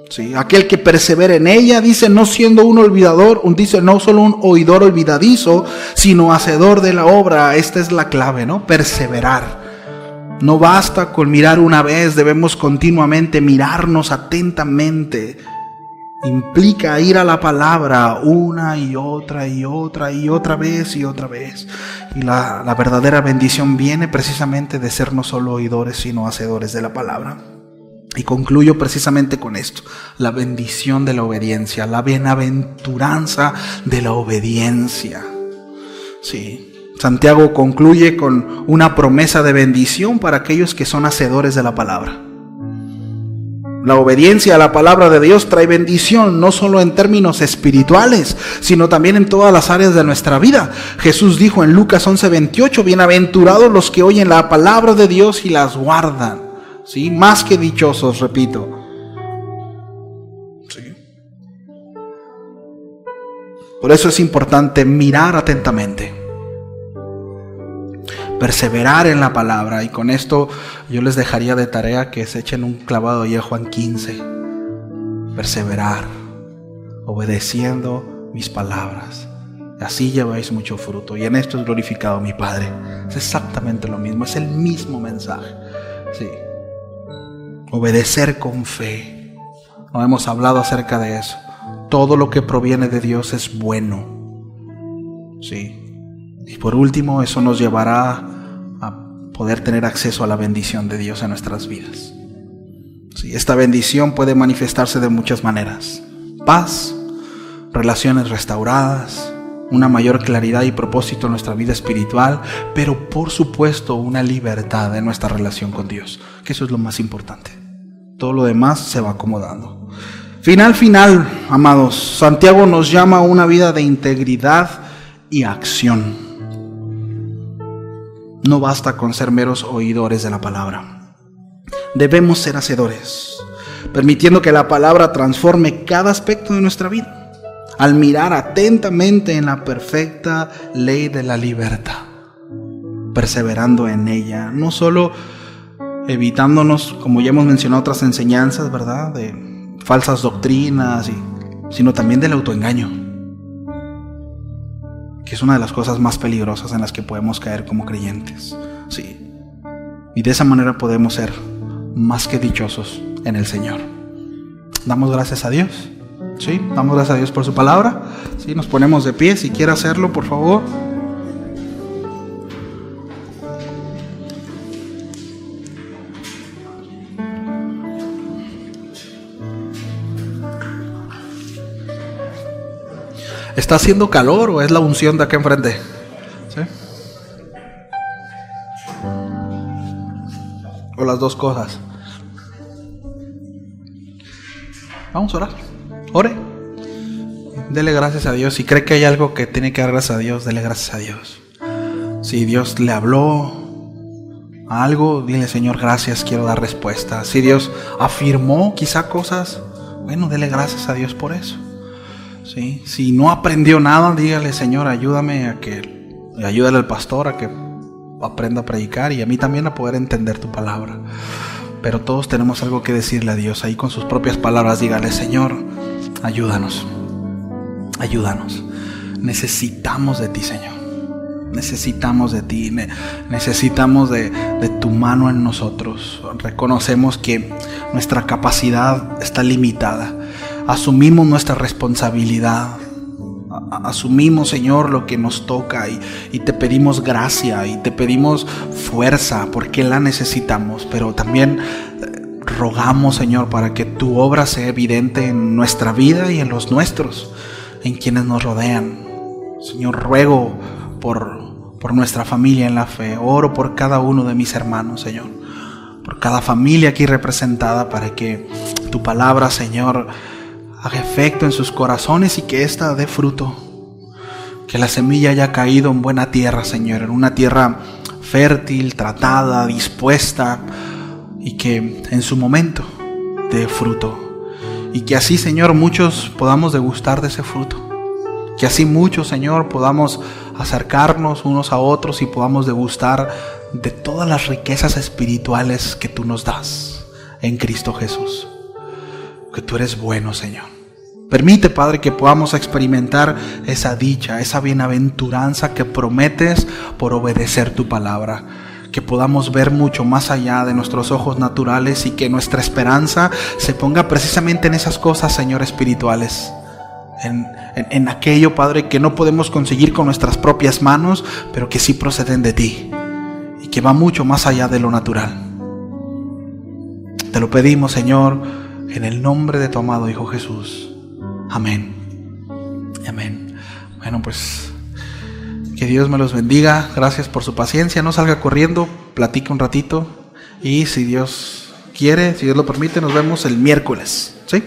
[SPEAKER 1] ¿Sí? Aquel que persevera en ella, dice, no siendo un olvidador, dice, no solo un oidor olvidadizo, sino hacedor de la obra. Esta es la clave, ¿no? Perseverar. No basta con mirar una vez, debemos continuamente mirarnos atentamente. Implica ir a la palabra una y otra vez. Y la verdadera bendición viene precisamente de ser no solo oidores, sino hacedores de la palabra. Y concluyo precisamente con esto: la bendición de la obediencia, la bienaventuranza de la obediencia. Sí. Santiago concluye con una promesa de bendición para aquellos que son hacedores de la palabra. La obediencia a la palabra de Dios trae bendición, no solo en términos espirituales, sino también en todas las áreas de nuestra vida. Jesús dijo en Lucas 11:28, bienaventurados los que oyen la palabra de Dios y las guardan. ¿Sí? Más que dichosos, repito. ¿Sí? Por eso es importante mirar atentamente, perseverar en la palabra. Y con esto yo les dejaría de tarea que se echen un clavado ahí a Juan 15. Perseverar, obedeciendo mis palabras, así lleváis mucho fruto, y en esto es glorificado mi Padre. Es exactamente lo mismo, es el mismo mensaje. Sí. Obedecer con fe. No hemos hablado acerca de eso. Todo lo que proviene de Dios es bueno. Sí. Y por último, eso nos llevará a poder tener acceso a la bendición de Dios en nuestras vidas. Sí, esta bendición puede manifestarse de muchas maneras: paz, relaciones restauradas, una mayor claridad y propósito en nuestra vida espiritual, pero por supuesto una libertad en nuestra relación con Dios, que eso es lo más importante. Todo lo demás se va acomodando. Final, amados, Santiago nos llama a una vida de integridad y acción. No basta con ser meros oidores de la palabra. Debemos ser hacedores, permitiendo que la palabra transforme cada aspecto de nuestra vida, al mirar atentamente en la perfecta ley de la libertad, perseverando en ella, no solo evitándonos, como ya hemos mencionado, otras enseñanzas, ¿verdad?, de falsas doctrinas, sino también del autoengaño, que es una de las cosas más peligrosas en las que podemos caer como creyentes. Sí. Y de esa manera podemos ser más que dichosos en el Señor. Damos gracias a Dios. Sí, damos gracias a Dios por su palabra. Sí, nos ponemos de pie, si quiere hacerlo, por favor. ¿Está haciendo calor o es la unción de acá enfrente? ¿Sí? O las dos cosas. Vamos a orar. Ore. Dele gracias a Dios. Si cree que hay algo que tiene que dar gracias a Dios, dele gracias a Dios. Si Dios le habló algo, dile: Señor, gracias, quiero dar respuesta. Si Dios afirmó quizá cosas, bueno, dele gracias a Dios por eso. ¿Sí? Si no aprendió nada, dígale: Señor, ayúdame ayúdale al pastor a que aprenda a predicar y a mí también a poder entender tu palabra. Pero todos tenemos algo que decirle a Dios. Ahí con sus propias palabras dígale: Señor, ayúdanos. Necesitamos de ti, Señor. Necesitamos de ti. Necesitamos de tu mano en nosotros. Reconocemos que nuestra capacidad está limitada. Asumimos nuestra responsabilidad. Asumimos, Señor, lo que nos toca y te pedimos gracia y te pedimos fuerza porque la necesitamos. Pero también rogamos, Señor, para que tu obra sea evidente en nuestra vida y en los nuestros, en quienes nos rodean. Señor, ruego por nuestra familia en la fe. Oro por cada uno de mis hermanos, Señor, por cada familia aquí representada, para que tu palabra, Señor, haga efecto en sus corazones y que ésta dé fruto. Que la semilla haya caído en buena tierra, Señor, en una tierra fértil, tratada, dispuesta, y que en su momento dé fruto. Y que así, Señor, muchos podamos degustar de ese fruto. Que así muchos, Señor, podamos acercarnos unos a otros y podamos degustar de todas las riquezas espirituales que tú nos das en Cristo Jesús. Que tú eres bueno, Señor. Permite, Padre, que podamos experimentar esa dicha, esa bienaventuranza que prometes por obedecer tu palabra. Que podamos ver mucho más allá de nuestros ojos naturales y que nuestra esperanza se ponga precisamente en esas cosas, Señor, espirituales. En aquello, Padre, que no podemos conseguir con nuestras propias manos, pero que sí proceden de ti y que va mucho más allá de lo natural. Te lo pedimos, Señor, en el nombre de tu amado Hijo Jesús. Amén. Amén. Bueno, pues que Dios me los bendiga. Gracias por su paciencia. No salga corriendo, platique un ratito y si Dios quiere, si Dios lo permite, nos vemos el miércoles. ¿Sí?